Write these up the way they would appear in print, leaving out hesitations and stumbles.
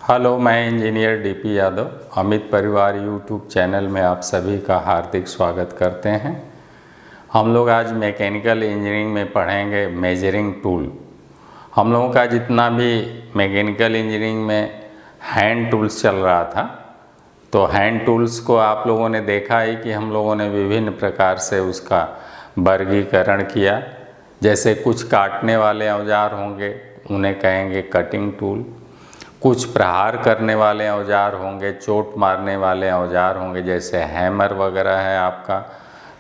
Hello, मैं engineer DP Yadav Amit परिवार YouTube channel में आप सभी का हार्दिक स्वागत करते हैं। हम लोग आज मैकेनिकल इंजीनियरिंग में पढ़ेंगे मेजरिंग टूल। हम लोगों का जितना भी मैकेनिकल इंजीनियरिंग में हैंड टूल्स चल रहा था, तो हैंड टूल्स को आप लोगों ने देखा ही कि हम लोगों ने विभिन्न प्रकार से उसका वर्गीकरण किया। जैसे कुछ काटने वाले औजार होंगे, उन्हें कहेंगे कटिंग टूल। कुछ प्रहार करने वाले औजार होंगे, चोट मारने वाले औजार होंगे, जैसे हैमर वगैरह है आपका,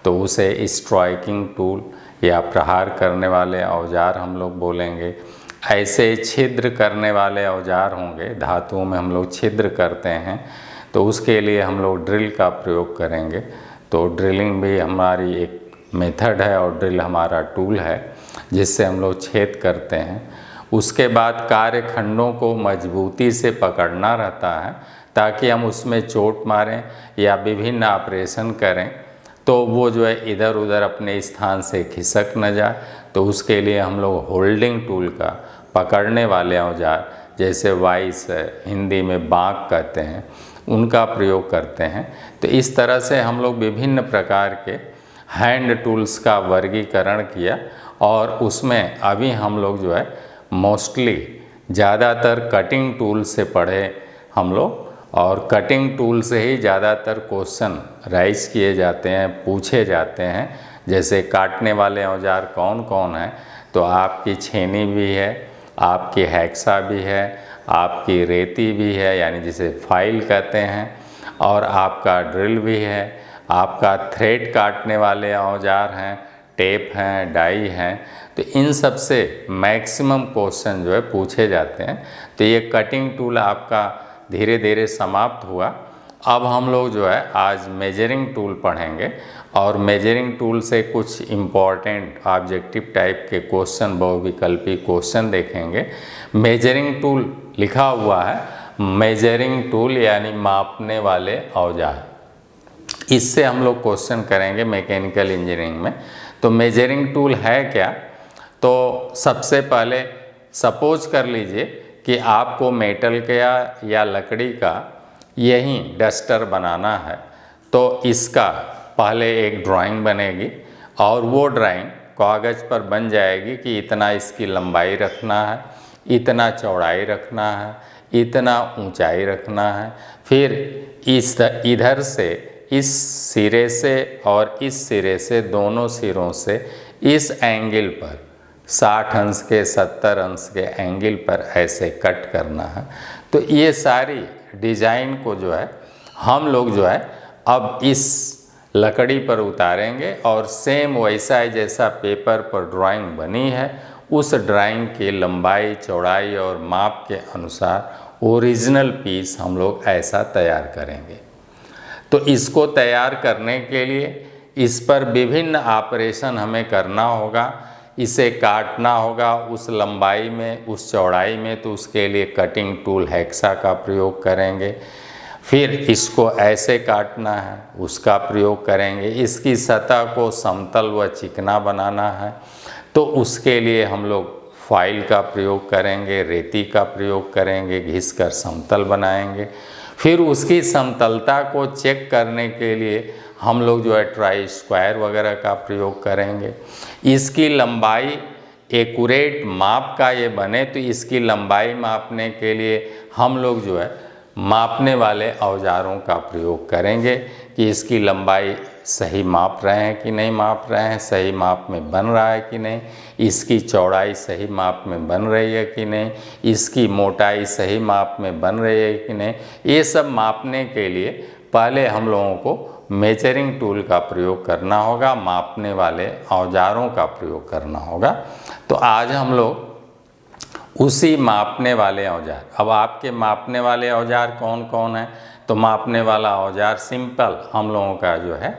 तो उसे स्ट्राइकिंग टूल या प्रहार करने वाले औजार हम लोग बोलेंगे। ऐसे छिद्र करने वाले औजार होंगे, धातुओं में हम लोग छिद्र करते हैं, तो उसके लिए हम लोग ड्रिल का प्रयोग करेंगे। तो ड्रिलिंग भी हमारी एक मेथड है और ड्रिल हमारा टूल है जिससे हम लोग छेद करते हैं। उसके बाद कार्यखंडों को मजबूती से पकड़ना रहता है ताकि हम उसमें चोट मारें या विभिन्न ऑपरेशन करें तो वो जो है इधर उधर अपने स्थान से खिसक न जाए। तो उसके लिए हम लोग होल्डिंग टूल का, पकड़ने वाले औजार जैसे वाइस है, हिंदी में बांक कहते हैं, उनका प्रयोग करते हैं। तो इस तरह से हम लोग विभिन्न प्रकार के हैंड टूल्स का वर्गीकरण किया और उसमें अभी हम लोग जो है मोस्टली ज़्यादातर कटिंग टूल से पढ़े हम लोग, और कटिंग टूल से ही ज़्यादातर क्वेश्चन राइज किए जाते हैं, पूछे जाते हैं। जैसे काटने वाले औजार कौन कौन है, तो आपकी छेनी भी है, आपकी हैक्सा भी है, आपकी रेती भी है यानी जिसे फाइल कहते हैं, और आपका ड्रिल भी है, आपका थ्रेड काटने वाले औजार हैं, टेप हैं, डाई हैं। तो इन सब से मैक्सिमम क्वेश्चन जो है पूछे जाते हैं। तो ये कटिंग टूल आपका धीरे धीरे समाप्त हुआ। अब हम लोग जो है आज मेजरिंग टूल पढ़ेंगे और मेजरिंग टूल से कुछ इम्पॉर्टेंट ऑब्जेक्टिव टाइप के क्वेश्चन, बहुविकल्पी क्वेश्चन देखेंगे। मेजरिंग टूल लिखा हुआ है, मेजरिंग टूल यानी मापने वाले औजार, इससे हम लोग क्वेश्चन करेंगे मैकेनिकल इंजीनियरिंग में। तो मेजरिंग टूल है क्या? तो सबसे पहले सपोज कर लीजिए कि आपको मेटल का या लकड़ी का यही डस्टर बनाना है। तो इसका पहले एक ड्राइंग बनेगी और वो ड्राइंग कागज़ पर बन जाएगी कि इतना इसकी लंबाई रखना है, इतना चौड़ाई रखना है, इतना ऊंचाई रखना है। फिर इस इधर से, इस सिरे से और इस सिरे से, दोनों सिरों से इस एंगल पर 60 अंश के, 70 अंश के एंगल पर ऐसे कट करना है। तो ये सारी डिज़ाइन को जो है हम लोग जो है अब इस लकड़ी पर उतारेंगे और सेम वैसा ही जैसा पेपर पर ड्राइंग बनी है, उस ड्राइंग की लंबाई, चौड़ाई और माप के अनुसार ओरिजिनल पीस हम लोग ऐसा तैयार करेंगे। तो इसको तैयार करने के लिए इस पर विभिन्न ऑपरेशन हमें करना होगा। इसे काटना होगा उस लंबाई में, उस चौड़ाई में, तो उसके लिए कटिंग टूल हैक्सा का प्रयोग करेंगे। फिर इसको ऐसे काटना है, उसका प्रयोग करेंगे। इसकी सतह को समतल व चिकना बनाना है, तो उसके लिए हम लोग फाइल का प्रयोग करेंगे, रेती का प्रयोग करेंगे, घिसकर समतल बनाएंगे। फिर उसकी समतलता को चेक करने के लिए हम लोग जो है ट्राई स्क्वायर वगैरह का प्रयोग करेंगे। इसकी लंबाई एक्यूरेट माप का ये बने, तो इसकी लंबाई मापने के लिए हम लोग जो है मापने वाले औजारों का प्रयोग करेंगे कि इसकी लंबाई सही माप रहे हैं कि नहीं माप रहे हैं, सही माप में बन रहा है कि नहीं, इसकी चौड़ाई सही माप में बन रही है कि नहीं, इसकी मोटाई सही माप में बन रही है कि नहीं। ये सब मापने के लिए पहले हम लोगों को मेजरिंग टूल का प्रयोग करना होगा, मापने वाले औजारों का प्रयोग करना होगा। तो आज हम लोग उसी मापने वाले औजार, अब आपके मापने वाले औजार कौन कौन है? तो मापने वाला औजार सिंपल हम लोगों का जो है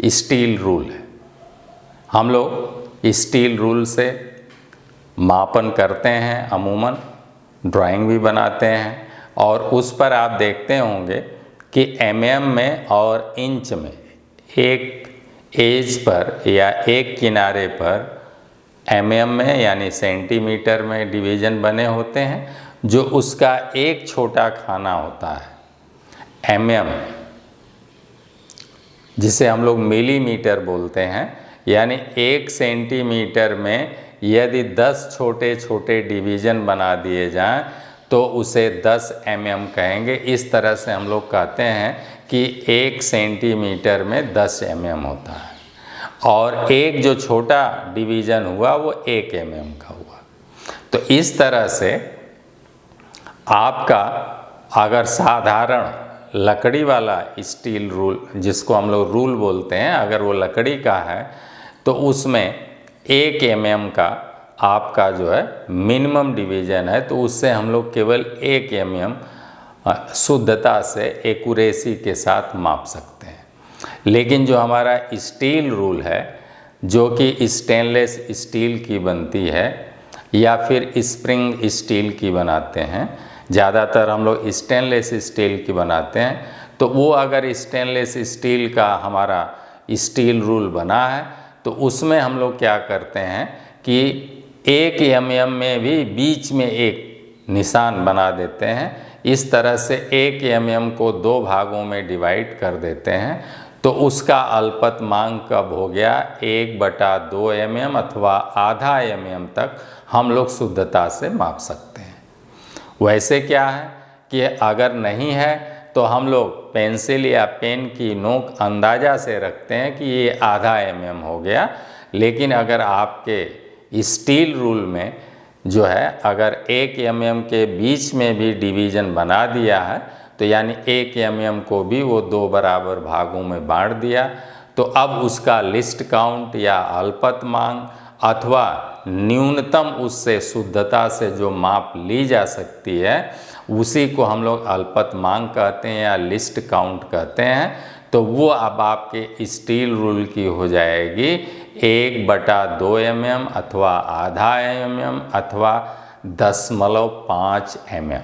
स्टील रूल है। हम लोग स्टील रूल से मापन करते हैं, अमूमन ड्राइंग भी बनाते हैं, और उस पर आप देखते होंगे कि mm में और इंच में एक एज पर या एक किनारे पर mm में यानी सेंटीमीटर में डिवीज़न बने होते हैं, जो उसका एक छोटा खाना होता है mm, जिसे हम लोग मिलीमीटर बोलते हैं, यानी 1 सेंटीमीटर में यदि 10 छोटे छोटे डिवीज़न बना दिए जाएं तो उसे 10 mm कहेंगे। इस तरह से हम लोग कहते हैं कि 1 सेंटीमीटर में 10 mm होता है, और एक जो छोटा डिवीज़न हुआ वो 1 mm का हुआ। तो इस तरह से आपका अगर साधारण लकड़ी वाला स्टील रूल, जिसको हम लोग रूल बोलते हैं, अगर वो लकड़ी का है तो उसमें 1 mm का आपका जो है मिनिमम डिवीज़न है, तो उससे हम लोग केवल 1 mm शुद्धता से एक्यूरेसी के साथ माप सकते हैं। लेकिन जो हमारा स्टील रूल है, जो कि स्टेनलेस स्टील की बनती है या फिर स्प्रिंग स्टील की बनाते हैं, ज़्यादातर हम लोग स्टेनलेस स्टील की बनाते हैं, तो वो अगर स्टेनलेस स्टील का हमारा स्टील रूल बना है तो उसमें हम लोग क्या करते हैं कि 1 mm में भी बीच में एक निशान बना देते हैं। इस तरह से 1 mm को 2 भागों में डिवाइड कर देते हैं, तो उसका अल्पतमांक कब हो गया 1/2 mm अथवा आधा mm तक हम लोग शुद्धता से माप सकते हैं। वैसे क्या है कि अगर नहीं है तो हम लोग पेंसिल या पेन की नोक अंदाज़ा से रखते हैं कि ये आधा mm हो गया। लेकिन अगर आपके स्टील रूल में जो है अगर 1 mm के बीच में भी डिवीज़न बना दिया है, तो यानी 1 mm को भी वो 2 बराबर भागों में बांट दिया, तो अब उसका लिस्ट काउंट या अल्पतमांक अथवा न्यूनतम उससे शुद्धता से जो माप ली जा सकती है उसी को हम लोग अल्पतमांक कहते हैं या लिस्ट काउंट कहते हैं। तो वो अब आपके स्टील रूल की हो जाएगी 1/2 mm अथवा आधा mm अथवा 0.5 mm।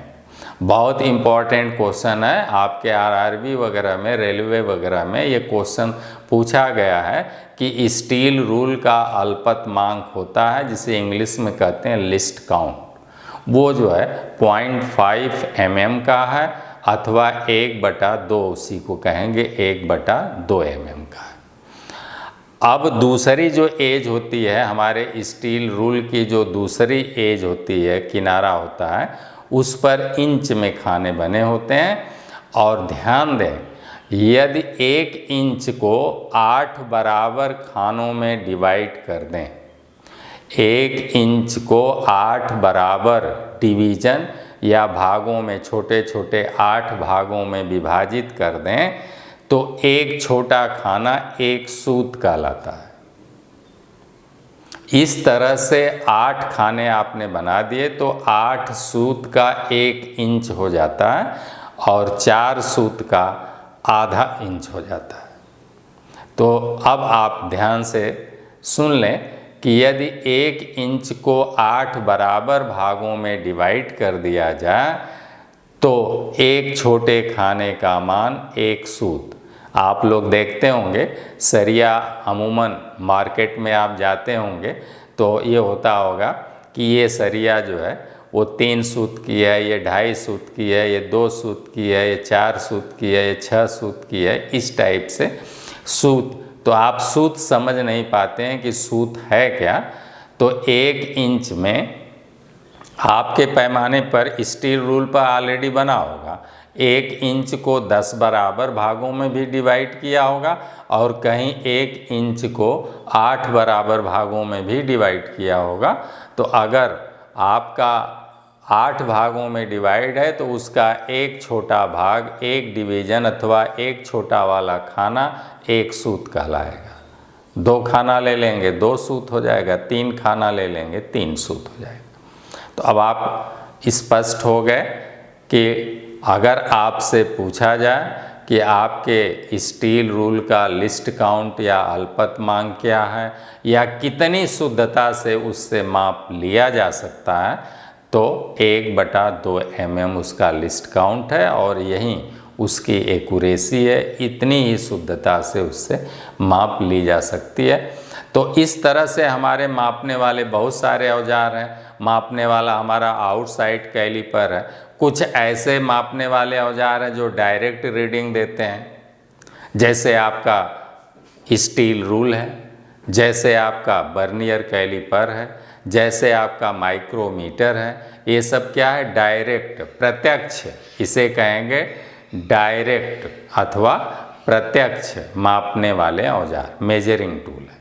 बहुत इम्पॉर्टेंट क्वेश्चन है, आपके RRB वगैरह में, रेलवे वगैरह में ये क्वेश्चन पूछा गया है कि स्टील रूल का अल्पतमांक होता है जिसे इंग्लिश में कहते हैं लिस्ट काउंट, वो जो है 0.5 mm का है अथवा 1/2, उसी को कहेंगे 1/2 mm का है। अब दूसरी जो एज होती है हमारे स्टील रूल की, जो दूसरी एज होती है, किनारा होता है, उस पर इंच में खाने बने होते हैं। और ध्यान दें, यदि 1 इंच को 8 बराबर खानों में डिवाइड कर दें, 1 इंच को 8 बराबर डिवीज़न या भागों में, छोटे छोटे 8 भागों में विभाजित कर दें, तो एक छोटा खाना 1 सूत कहलाता है। इस तरह से 8 खाने आपने बना दिए तो 8 सूत का 1 इंच हो जाता है और 4 सूत का आधा इंच हो जाता है। तो अब आप ध्यान से सुन लें कि यदि 1 इंच को 8 बराबर भागों में डिवाइड कर दिया जाए तो एक छोटे खाने का मान 1 सूत। आप लोग देखते होंगे सरिया, अमूमन मार्केट में आप जाते होंगे तो ये होता होगा कि ये सरिया जो है वो 3 सूत की है, ये 2.5 सूत की है, ये 2 सूत की है, ये 4 सूत की है, ये 6 सूत की है, इस टाइप से सूत। तो आप सूत समझ नहीं पाते हैं कि सूत है क्या। तो 1 इंच में आपके पैमाने पर स्टील रूल पर ऑलरेडी बना होगा, 1 इंच को 10 बराबर भागों में भी डिवाइड किया होगा और कहीं 1 इंच को 8 बराबर भागों में भी डिवाइड किया होगा। तो अगर आपका 8 भागों में डिवाइड है तो उसका एक छोटा भाग, एक डिवीज़न अथवा एक छोटा वाला खाना 1 सूत कहलाएगा। 2 खाना ले लेंगे 2 सूत हो जाएगा, 3 खाना ले लेंगे 3 सूत हो जाएगा। तो अब आप स्पष्ट हो गए कि अगर आपसे पूछा जाए कि आपके स्टील रूल का लिस्ट काउंट या अल्पतमांक क्या है या कितनी शुद्धता से उससे माप लिया जा सकता है, तो 1/2 mm उसका लिस्ट काउंट है और यही उसकी एक्यूरेसी है। इतनी ही शुद्धता से उससे माप ली जा सकती है। तो इस तरह से हमारे मापने वाले बहुत सारे औजार हैं। मापने वाला हमारा आउटसाइड कैलिपर है। कुछ ऐसे मापने वाले औजार हैं जो डायरेक्ट रीडिंग देते हैं, जैसे आपका स्टील रूल है, जैसे आपका वर्नियर कैलिपर है, जैसे आपका माइक्रोमीटर है। ये सब क्या है? डायरेक्ट, प्रत्यक्ष, इसे कहेंगे डायरेक्ट अथवा प्रत्यक्ष मापने वाले औजार, मेजरिंग टूल है।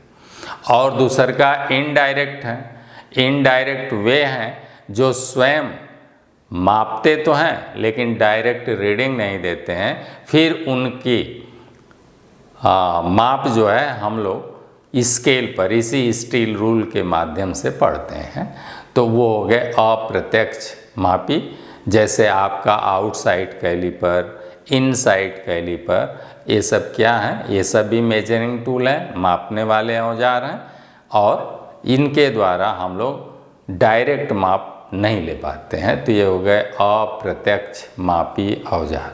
और दूसर का इनडायरेक्ट है। इनडायरेक्ट वे हैं जो स्वयं मापते तो हैं लेकिन डायरेक्ट रीडिंग नहीं देते हैं, फिर उनकी माप जो है हम लोग स्केल पर इसी स्टील रूल के माध्यम से पढ़ते हैं। तो वो हो गए अप्रत्यक्ष मापी, जैसे आपका आउटसाइड कैलिपर, इनसाइड कैलिपर, ये सब क्या है? ये सब भी मेजरिंग टूल हैं, मापने वाले औजार हैं, और इनके द्वारा हम लोग डायरेक्ट माप नहीं ले पाते हैं। तो ये हो गए अप्रत्यक्ष मापी औजार।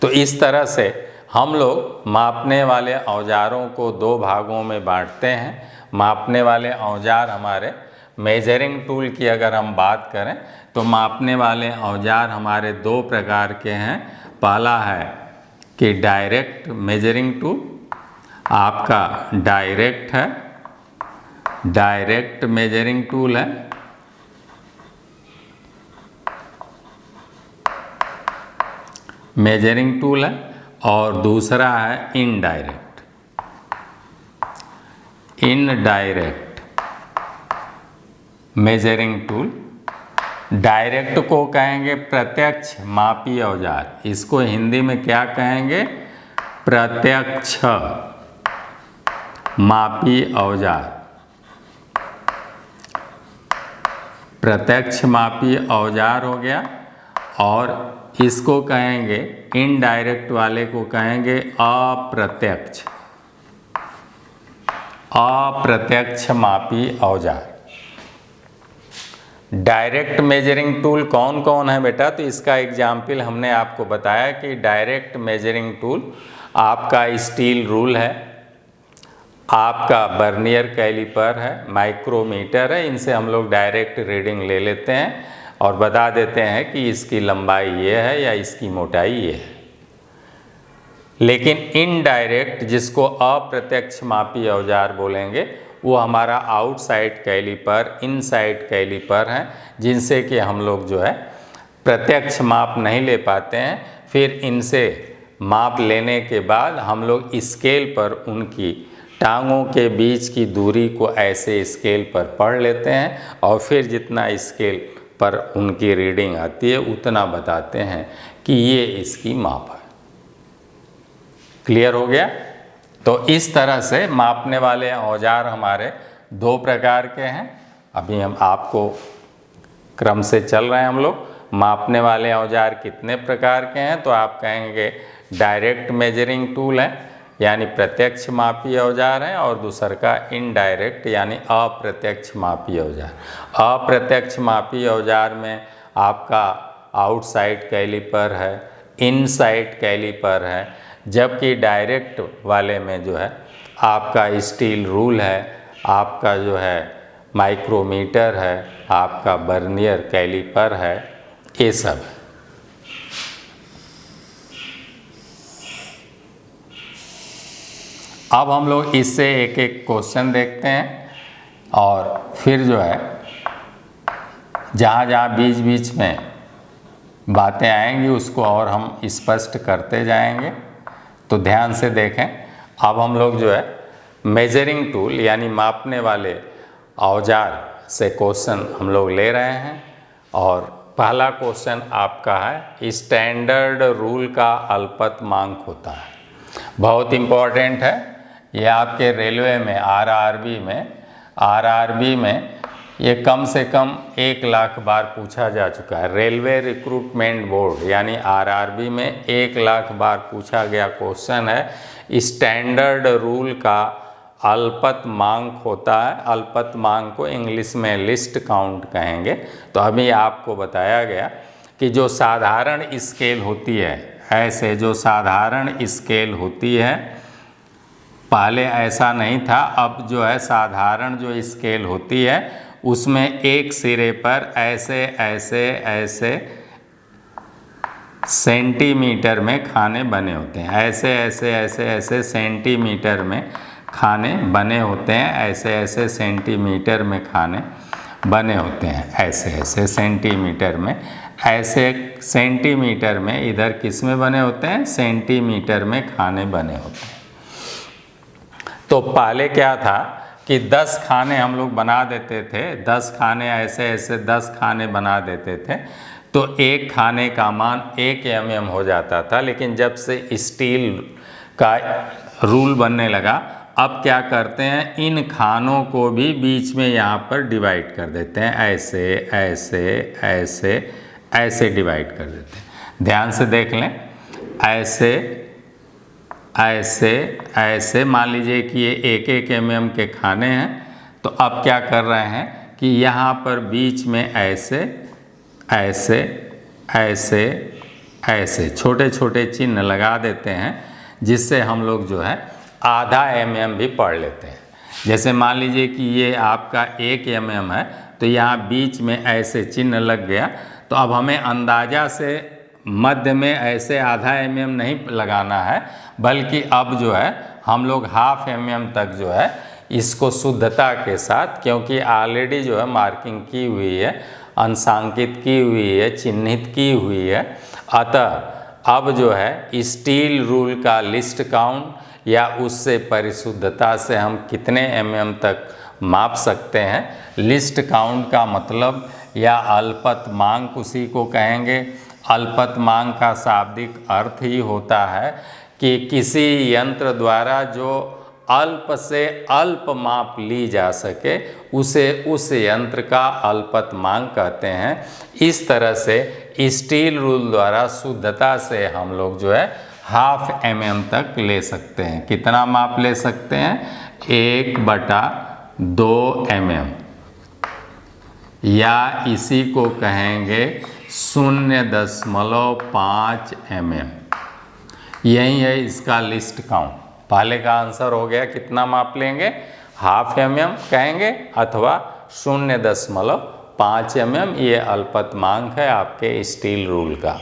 तो इस तरह से हम लोग मापने वाले औजारों को दो भागों में बांटते हैं। मापने वाले औजार हमारे मेजरिंग टूल की अगर हम बात करें तो मापने वाले औजार हमारे दो प्रकार के हैं। पहला है कि डायरेक्ट मेजरिंग टूल, आपका डायरेक्ट है, डायरेक्ट मेजरिंग टूल है। मेजरिंग टूल है। और दूसरा है indirect, indirect measuring tool. Direct को कहेंगे प्रत्यक्ष मापी औजार, इसको हिंदी में क्या कहेंगे? प्रत्यक्ष मापी औजार। प्रत्यक्ष मापी औजार हो गया। और इसको कहेंगे, इनडायरेक्ट वाले को कहेंगे अप्रत्यक्ष, अप्रत्यक्ष मापी औजार। डायरेक्ट मेजरिंग टूल कौन कौन है बेटा? तो इसका एग्जाम्पल हमने आपको बताया कि डायरेक्ट मेजरिंग टूल आपका स्टील रूल है, आपका वर्नियर कैलिपर है, माइक्रोमीटर है। इनसे हम लोग डायरेक्ट रीडिंग ले लेते हैं और बता देते हैं कि इसकी लंबाई ये है या इसकी मोटाई ये है। लेकिन इनडायरेक्ट, जिसको अप्रत्यक्ष मापी औजार बोलेंगे, वो हमारा आउटसाइड कैलिपर, इनसाइड कैलिपर हैं, जिनसे कि हम लोग जो है प्रत्यक्ष माप नहीं ले पाते हैं। फिर इनसे माप लेने के बाद हम लोग स्केल पर उनकी टांगों के बीच की दूरी को ऐसे स्केल पर पढ़ लेते हैं और फिर जितना स्केल पर उनकी रीडिंग आती है उतना बताते हैं कि ये इसकी माप है। क्लियर हो गया? तो इस तरह से मापने वाले औजार हमारे दो प्रकार के हैं। अभी हम आपको क्रम से चल रहे हैं हम लोग। मापने वाले औजार कितने प्रकार के हैं? तो आप कहेंगे डायरेक्ट मेजरिंग टूल है, यानी प्रत्यक्ष मापी औजार है, और दूसर का इनडायरेक्ट यानी अप्रत्यक्ष मापी औजार। अप्रत्यक्ष मापी औजार में आपका आउटसाइड कैलिपर है, इनसाइड कैलिपर है, जबकि डायरेक्ट वाले में जो है आपका स्टील रूल है, आपका जो है माइक्रोमीटर है, आपका वर्नियर कैलिपर है, ये सब। अब हम लोग इससे एक एक क्वेश्चन देखते हैं और फिर जो है जहाँ जहाँ बीच बीच में बातें आएंगी उसको और हम स्पष्ट करते जाएंगे। तो ध्यान से देखें। अब हम लोग जो है मेजरिंग टूल यानी मापने वाले औजार से क्वेश्चन हम लोग ले रहे हैं। और पहला क्वेश्चन आपका है, स्टैंडर्ड रूल का अल्पतमांक होता है। बहुत इम्पोर्टेंट है ये आपके रेलवे में, आरआरबी में ये कम से कम 1 लाख बार पूछा जा चुका है। रेलवे रिक्रूटमेंट बोर्ड यानी आरआरबी में 1 लाख बार पूछा गया क्वेश्चन है, स्टैंडर्ड रूल का अल्पतमांक होता है। अल्पतमांक को इंग्लिश में लिस्ट काउंट कहेंगे। तो अभी आपको बताया गया कि जो साधारण स्केल होती है, ऐसे जो साधारण स्केल होती है पहले ऐसा नहीं था। अब जो है साधारण जो स्केल होती है उसमें एक सिरे पर ऐसे ऐसे ऐसे सेंटीमीटर में खाने बने होते हैं, ऐसे ऐसे ऐसे ऐसे सेंटीमीटर में खाने बने होते हैं, ऐसे ऐसे सेंटीमीटर में खाने बने होते हैं, ऐसे ऐसे सेंटीमीटर में, ऐसे सेंटीमीटर में, इधर किस में बने होते हैं, सेंटीमीटर में खाने बने होते हैं। तो पहले क्या था कि 10 खाने हम लोग बना देते थे, 10 खाने ऐसे ऐसे 10 खाने बना देते थे, तो एक खाने का मान 1 mm हो जाता था। लेकिन जब से स्टील का रूल बनने लगा, अब क्या करते हैं, इन खानों को भी बीच में यहाँ पर डिवाइड कर देते हैं, ऐसे ऐसे ऐसे ऐसे डिवाइड कर देते हैं। ध्यान से देख लें, ऐसे ऐसे ऐसे, मान लीजिए कि ये 1-1 mm के खाने हैं, तो अब क्या कर रहे हैं कि यहाँ पर बीच में ऐसे ऐसे ऐसे ऐसे छोटे छोटे चिन्ह लगा देते हैं, जिससे हम लोग जो है आधा mm भी पढ़ लेते हैं। जैसे मान लीजिए कि ये आपका 1 mm है, तो यहाँ बीच में ऐसे चिन्ह लग गया, तो अब हमें अंदाज़ा से मध्य में ऐसे आधा mm नहीं लगाना है, बल्कि अब जो है हम लोग ½ mm तक जो है इसको शुद्धता के साथ, क्योंकि ऑलरेडी जो है मार्किंग की हुई है, अंशांकित की हुई है, चिन्हित की हुई है, अतः अब जो है स्टील रूल का लिस्ट काउंट या उससे परिशुद्धता से हम कितने mm तक माप सकते हैं। लिस्ट काउंट का मतलब या अल्पतमांक उसी को कहेंगे। अल्पतमांक का शाब्दिक अर्थ ही होता है कि किसी यंत्र द्वारा जो अल्प से अल्प माप ली जा सके, उसे उस यंत्र का अल्पतमांक कहते हैं। इस तरह से स्टील रूल द्वारा शुद्धता से हम लोग जो है ½ mm तक ले सकते हैं। कितना माप ले सकते हैं, 1/2 mm, या इसी को कहेंगे 0.5 mm। यही है इसका लिस्ट काउंट। पहले का आंसर हो गया, कितना माप लेंगे, ½ mm कहेंगे अथवा 0.5 mm। ये अल्पतमांक है आपके स्टील रूल का।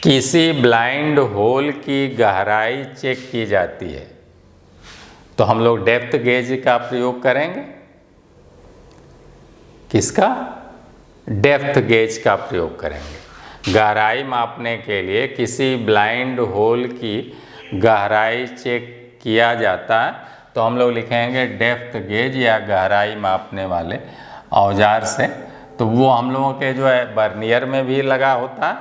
किसी ब्लाइंड होल की गहराई चेक की जाती है, तो हम लोग डेप्थ गेज का प्रयोग करेंगे। किसका, डेप्थ गेज का प्रयोग करेंगे। गहराई मापने के लिए किसी ब्लाइंड होल की गहराई चेक किया जाता है, तो हम लोग लिखेंगे डेप्थ गेज या गहराई मापने वाले औजार से। तो वो हम लोगों के जो है बर्नियर में भी लगा होता है,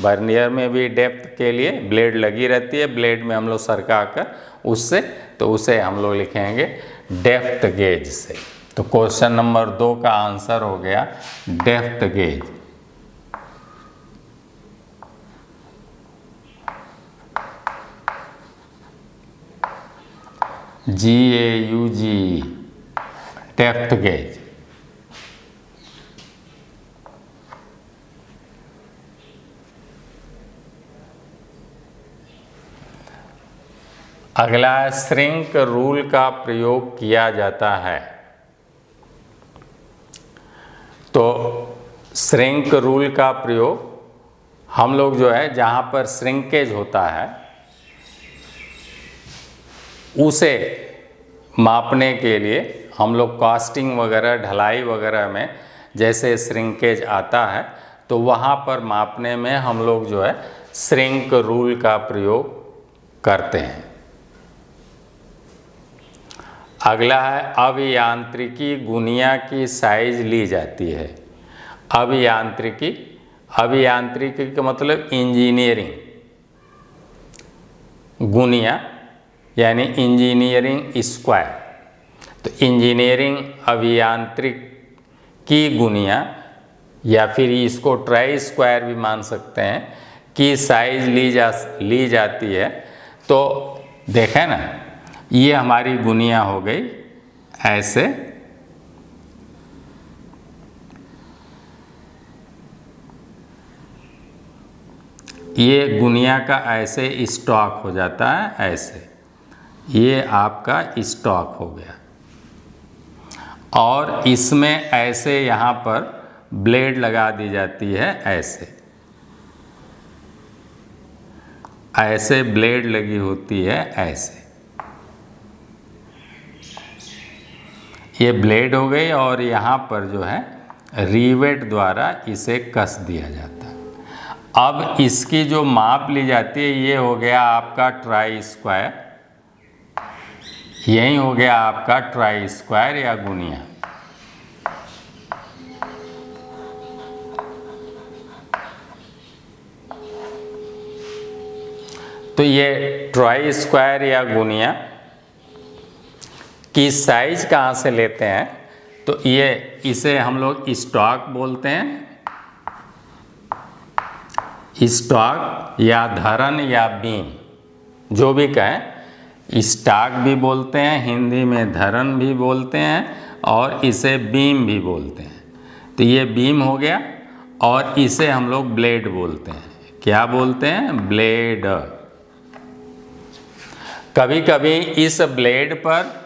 बर्नियर में भी डेप्थ के लिए ब्लेड लगी रहती है, ब्लेड में हम लोग सरका कर उससे, तो उसे हम लोग लिखेंगे डेप्थ गेज से। तो क्वेश्चन नंबर 2 का आंसर हो गया depth gauge. GAUG, depth gauge. अगला है श्रिंक रूल का प्रयोग किया जाता है। तो श्रिंक रूल का प्रयोग हम लोग जो है जहाँ पर श्रिंकेज होता है उसे मापने के लिए हम लोग कास्टिंग वगैरह, ढलाई वगैरह में जैसे श्रिंकेज आता है, तो वहाँ पर मापने में हम लोग जो है श्रिंक रूल का प्रयोग करते हैं। अगला है अभियांत्रिकी गुनिया की साइज ली जाती है। अभियांत्रिकी, अभियांत्रिकी का मतलब इंजीनियरिंग, गुनिया यानी इंजीनियरिंग स्क्वायर। तो इंजीनियरिंग अभियांत्रिक की गुनिया, या फिर इसको ट्राई स्क्वायर भी मान सकते हैं, की साइज ली जाती है। तो देखें ना, ये हमारी गुनिया हो गई ऐसे, ये गुनिया का ऐसे स्टॉक हो जाता है ऐसे, ये आपका स्टॉक हो गया। और इसमें ऐसे यहाँ पर ब्लेड लगा दी जाती है, ऐसे ब्लेड लगी होती है, ऐसे ये ब्लेड हो गई। और यहाँ पर जो है रिवेट द्वारा इसे कस दिया जाता है। अब इसकी जो माप ली जाती है, ये हो गया आपका ट्राई स्क्वायर, यही हो गया आपका ट्राई स्क्वायर या गुनिया। तो ये ट्राई स्क्वायर या गुनिया की साइज कहाँ से लेते हैं, तो ये इसे हम लोग स्टॉक बोलते हैं, स्टॉक या धरन या बीम जो भी कहें, स्टॉक भी बोलते हैं, हिंदी में धरन भी बोलते हैं और इसे बीम भी बोलते हैं। तो ये बीम हो गया और इसे हम लोग ब्लेड बोलते हैं। क्या बोलते हैं? ब्लेड। कभी कभी इस ब्लेड पर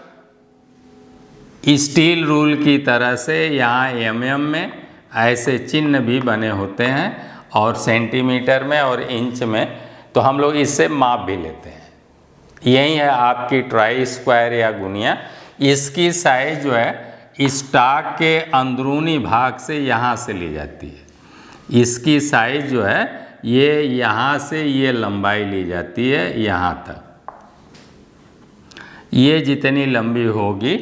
स्टील रूल की तरह से यहाँ mm में ऐसे चिन्ह भी बने होते हैं और सेंटीमीटर में और इंच में, तो हम लोग इससे माप भी लेते हैं। यही है आपकी ट्राई स्क्वायर या गुनिया। इसकी साइज जो है स्टॉक के अंदरूनी भाग से यहाँ से ली जाती है। इसकी साइज जो है ये यहाँ से ये लंबाई ली जाती है यहाँ तक। ये जितनी लंबी होगी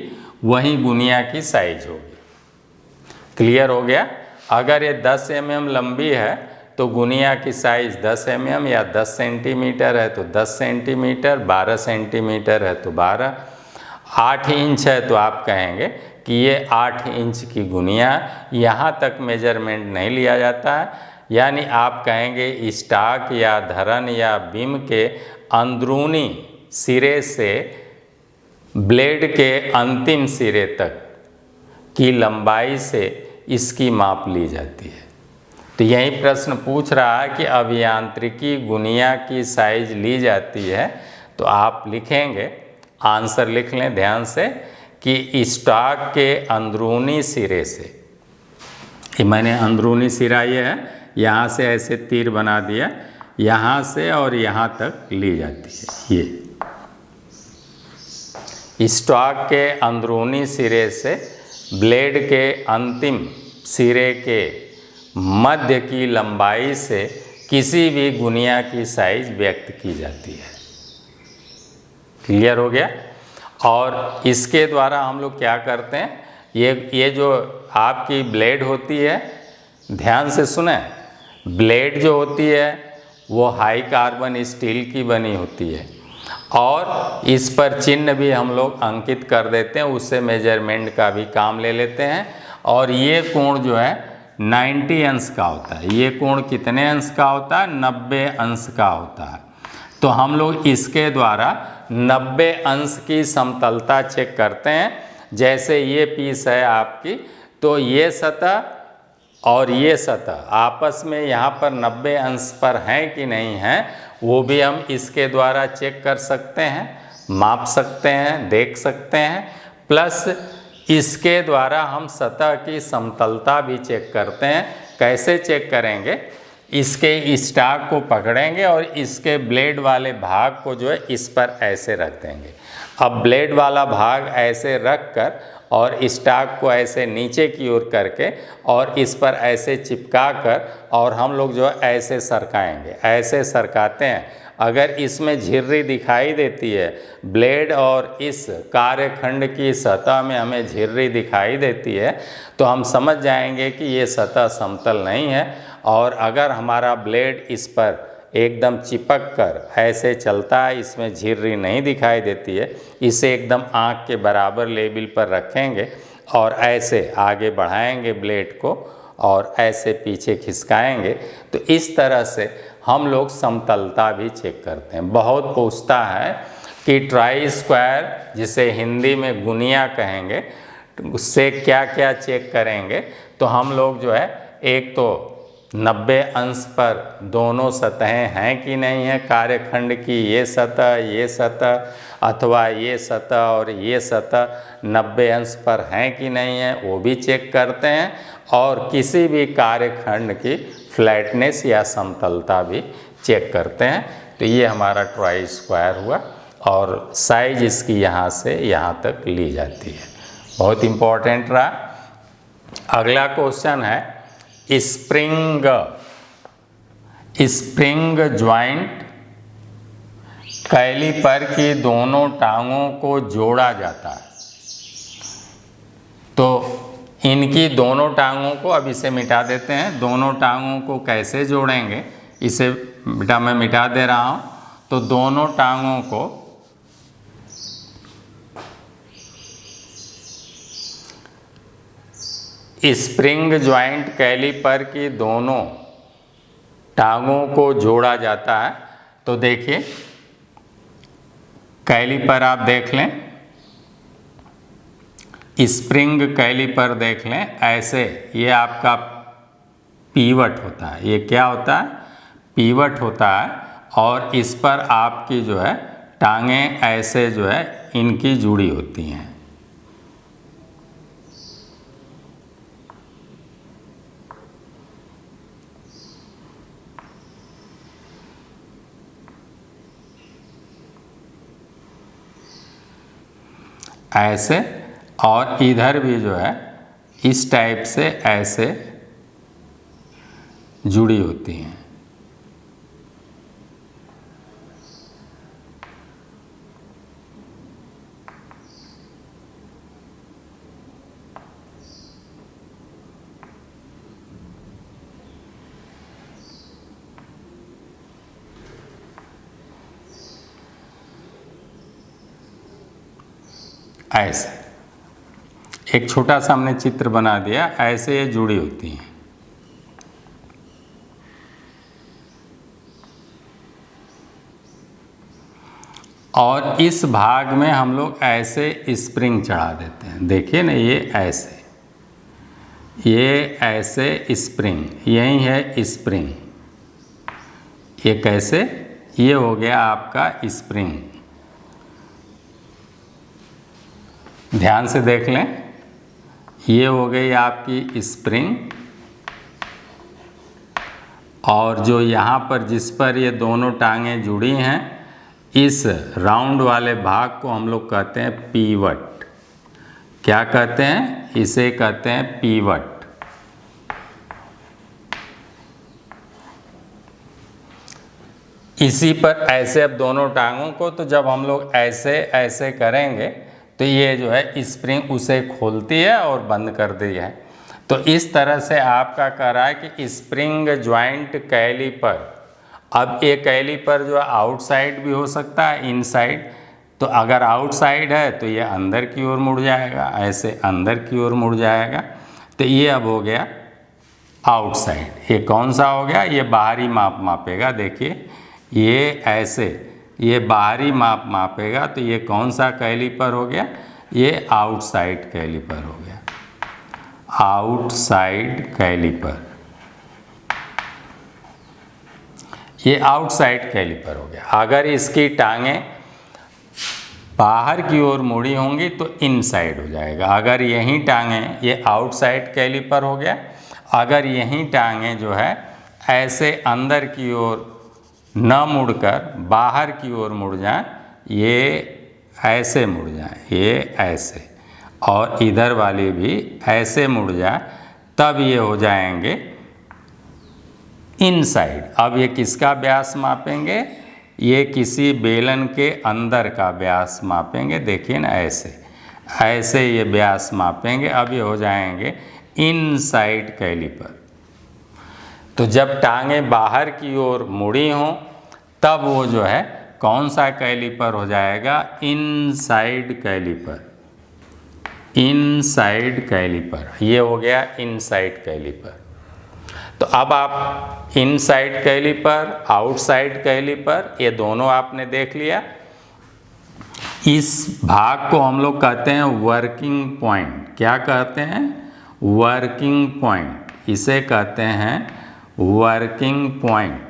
वही गुनिया की साइज होगी। क्लियर हो गया? अगर ये 10 mm लंबी है तो गुनिया की साइज 10 mm या 10 सेंटीमीटर है तो 10 सेंटीमीटर, 12 सेंटीमीटर है तो 12, 8 इंच है तो आप कहेंगे कि ये 8 इंच की गुनिया। यहाँ तक मेजरमेंट नहीं लिया जाता है, यानी आप कहेंगे स्टॉक या धरन या बीम के अंदरूनी सिरे से ब्लेड के अंतिम सिरे तक की लंबाई से इसकी माप ली जाती है। तो यही प्रश्न पूछ रहा है कि अभियांत्रिकी गुनिया की साइज ली जाती है, तो आप लिखेंगे, आंसर लिख लें ध्यान से, कि स्टॉक के अंदरूनी सिरे से, ये मैंने अंदरूनी सिरा ये है, यहाँ से ऐसे तीर बना दिया, यहाँ से और यहाँ तक ली जाती है। ये स्टॉक के अंदरूनी सिरे से ब्लेड के अंतिम सिरे के मध्य की लंबाई से किसी भी गुनिया की साइज व्यक्त की जाती है। क्लियर हो गया? और इसके द्वारा हम लोग क्या करते हैं, ये जो आपकी ब्लेड होती है, ध्यान से सुने, ब्लेड जो होती है वो हाई कार्बन स्टील की बनी होती है और इस पर चिन्ह भी हम लोग अंकित कर देते हैं, उससे मेजरमेंट का भी काम ले लेते हैं। और ये कोण जो है 90 अंश का होता है। ये कोण कितने अंश का होता है? 90 अंश का होता है। तो हम लोग इसके द्वारा 90 अंश की समतलता चेक करते हैं। जैसे ये पीस है आपकी, तो ये सतह और ये सतह आपस में यहाँ पर 90 अंश पर हैं कि नहीं हैं, वो भी हम इसके द्वारा चेक कर सकते हैं, माप सकते हैं, देख सकते हैं। प्लस इसके द्वारा हम सतह की समतलता भी चेक करते हैं। कैसे चेक करेंगे? इसके स्टॉक को पकड़ेंगे और इसके ब्लेड वाले भाग को जो है इस पर ऐसे रख देंगे। अब ब्लेड वाला भाग ऐसे रख कर और स्टॉक को ऐसे नीचे की ओर करके और इस पर ऐसे चिपका कर और हम लोग जो है ऐसे सरकाएंगे, ऐसे सरकाते हैं। अगर इसमें झिर्री दिखाई देती है, ब्लेड और इस कार्यखंड की सतह में हमें झिर्री दिखाई देती है, तो हम समझ जाएंगे कि ये सतह समतल नहीं है। और अगर हमारा ब्लेड इस पर एकदम चिपक कर ऐसे चलता है, इसमें झिर्री नहीं दिखाई देती है, इसे एकदम आँख के बराबर लेवल पर रखेंगे और ऐसे आगे बढ़ाएंगे ब्लेड को और ऐसे पीछे खिसकाएंगे, तो इस तरह से हम लोग समतलता भी चेक करते हैं। बहुत पूछता है कि ट्राई स्क्वायर, जिसे हिंदी में गुनिया कहेंगे, उससे क्या क्या चेक करेंगे। तो हम लोग जो है एक तो 90 अंश पर दोनों सतहें हैं कि नहीं है कार्यखंड की, ये सतह अथवा ये सतह और ये सतह 90 अंश पर हैं कि नहीं है वो भी चेक करते हैं, और किसी भी कार्यखंड की फ्लैटनेस या समतलता भी चेक करते हैं। तो ये हमारा ट्राई स्क्वायर हुआ और साइज इसकी यहाँ से यहाँ तक ली जाती है। बहुत इम्पोर्टेंट रहा। अगला क्वेश्चन है स्प्रिंग ज्वाइंट कैलीपर की दोनों टांगों को जोड़ा जाता है। तो इनकी दोनों टांगों को, अब इसे मिटा देते हैं, दोनों टांगों को कैसे जोड़ेंगे इसे बेटा मैं मिटा दे रहा हूँ। तो दोनों टांगों को स्प्रिंग ज्वाइंट कैलीपर की दोनों टांगों को जोड़ा जाता है। तो देखिए कैलीपर आप देख लें, स्प्रिंग कैलीपर देख लें, ऐसे ये आपका पीवट होता है। ये क्या होता है? पीवट होता है, और इस पर आपकी जो है टांगें ऐसे जो है इनकी जुड़ी होती हैं। ऐसे, और इधर भी जो है इस टाइप से ऐसे जुड़ी होती हैं। ऐसे एक छोटा सा हमने चित्र बना दिया, ऐसे ये जुड़ी होती हैं। और इस भाग में हम लोग ऐसे स्प्रिंग चढ़ा देते हैं। देखिए ना, ये ऐसे स्प्रिंग, यही है स्प्रिंग। ये कैसे? ये हो गया आपका स्प्रिंग। ध्यान से देख लें, ये हो गई आपकी स्प्रिंग, और जो यहाँ पर जिस पर ये दोनों टांगें जुड़ी हैं, इस राउंड वाले भाग को हम लोग कहते हैं पीवट। क्या कहते हैं? इसे कहते हैं पीवट। इसी पर ऐसे अब दोनों टांगों को, तो जब हम लोग ऐसे ऐसे करेंगे तो ये जो है स्प्रिंग उसे खोलती है और बंद कर दी है। तो इस तरह से आपका कह रहा है कि स्प्रिंग ज्वाइंट कैलीपर। अब ये कैलीपर जो है आउटसाइड भी हो सकता है, इनसाइड। तो अगर आउटसाइड है तो ये अंदर की ओर मुड़ जाएगा, ऐसे अंदर की ओर मुड़ जाएगा। तो ये अब हो गया आउटसाइड। ये कौन सा हो गया? ये बाहरी माप मापेगा। देखिए ये ऐसे, ये बाहरी माप मापेगा। तो ये कौन सा कैलीपर हो गया? ये आउटसाइड कैलीपर हो गया, आउटसाइड कैलीपर। ये आउटसाइड कैलीपर हो गया। अगर इसकी टांगें बाहर की ओर मुड़ी होंगी तो इनसाइड हो जाएगा। अगर यही टांगें, ये आउटसाइड कैलीपर हो गया। अगर यही टांगें जो है ऐसे अंदर की ओर न मुड़कर बाहर की ओर मुड़ जाए, ये ऐसे मुड़ जाए, ये ऐसे, और इधर वाली भी ऐसे मुड़ जाए, तब ये हो जाएंगे इनसाइड। अब ये किसका व्यास मापेंगे? ये किसी बेलन के अंदर का व्यास मापेंगे। देखिए ना, ऐसे ऐसे ये व्यास मापेंगे। अब ये हो जाएंगे इनसाइड कैलीपर। तो जब टांगें बाहर की ओर मुड़ी हों तब वो जो है कौन सा कैलीपर हो जाएगा? Inside calliper. इनसाइड कैलीपर, ये हो गया इनसाइड कैलीपर। तो अब आप इनसाइड कैलीपर, आउटसाइड कैलीपर, ये दोनों आपने देख लिया। इस भाग को हम लोग कहते हैं वर्किंग पॉइंट। क्या कहते हैं? Working point. इसे कहते हैं वर्किंग पॉइंट,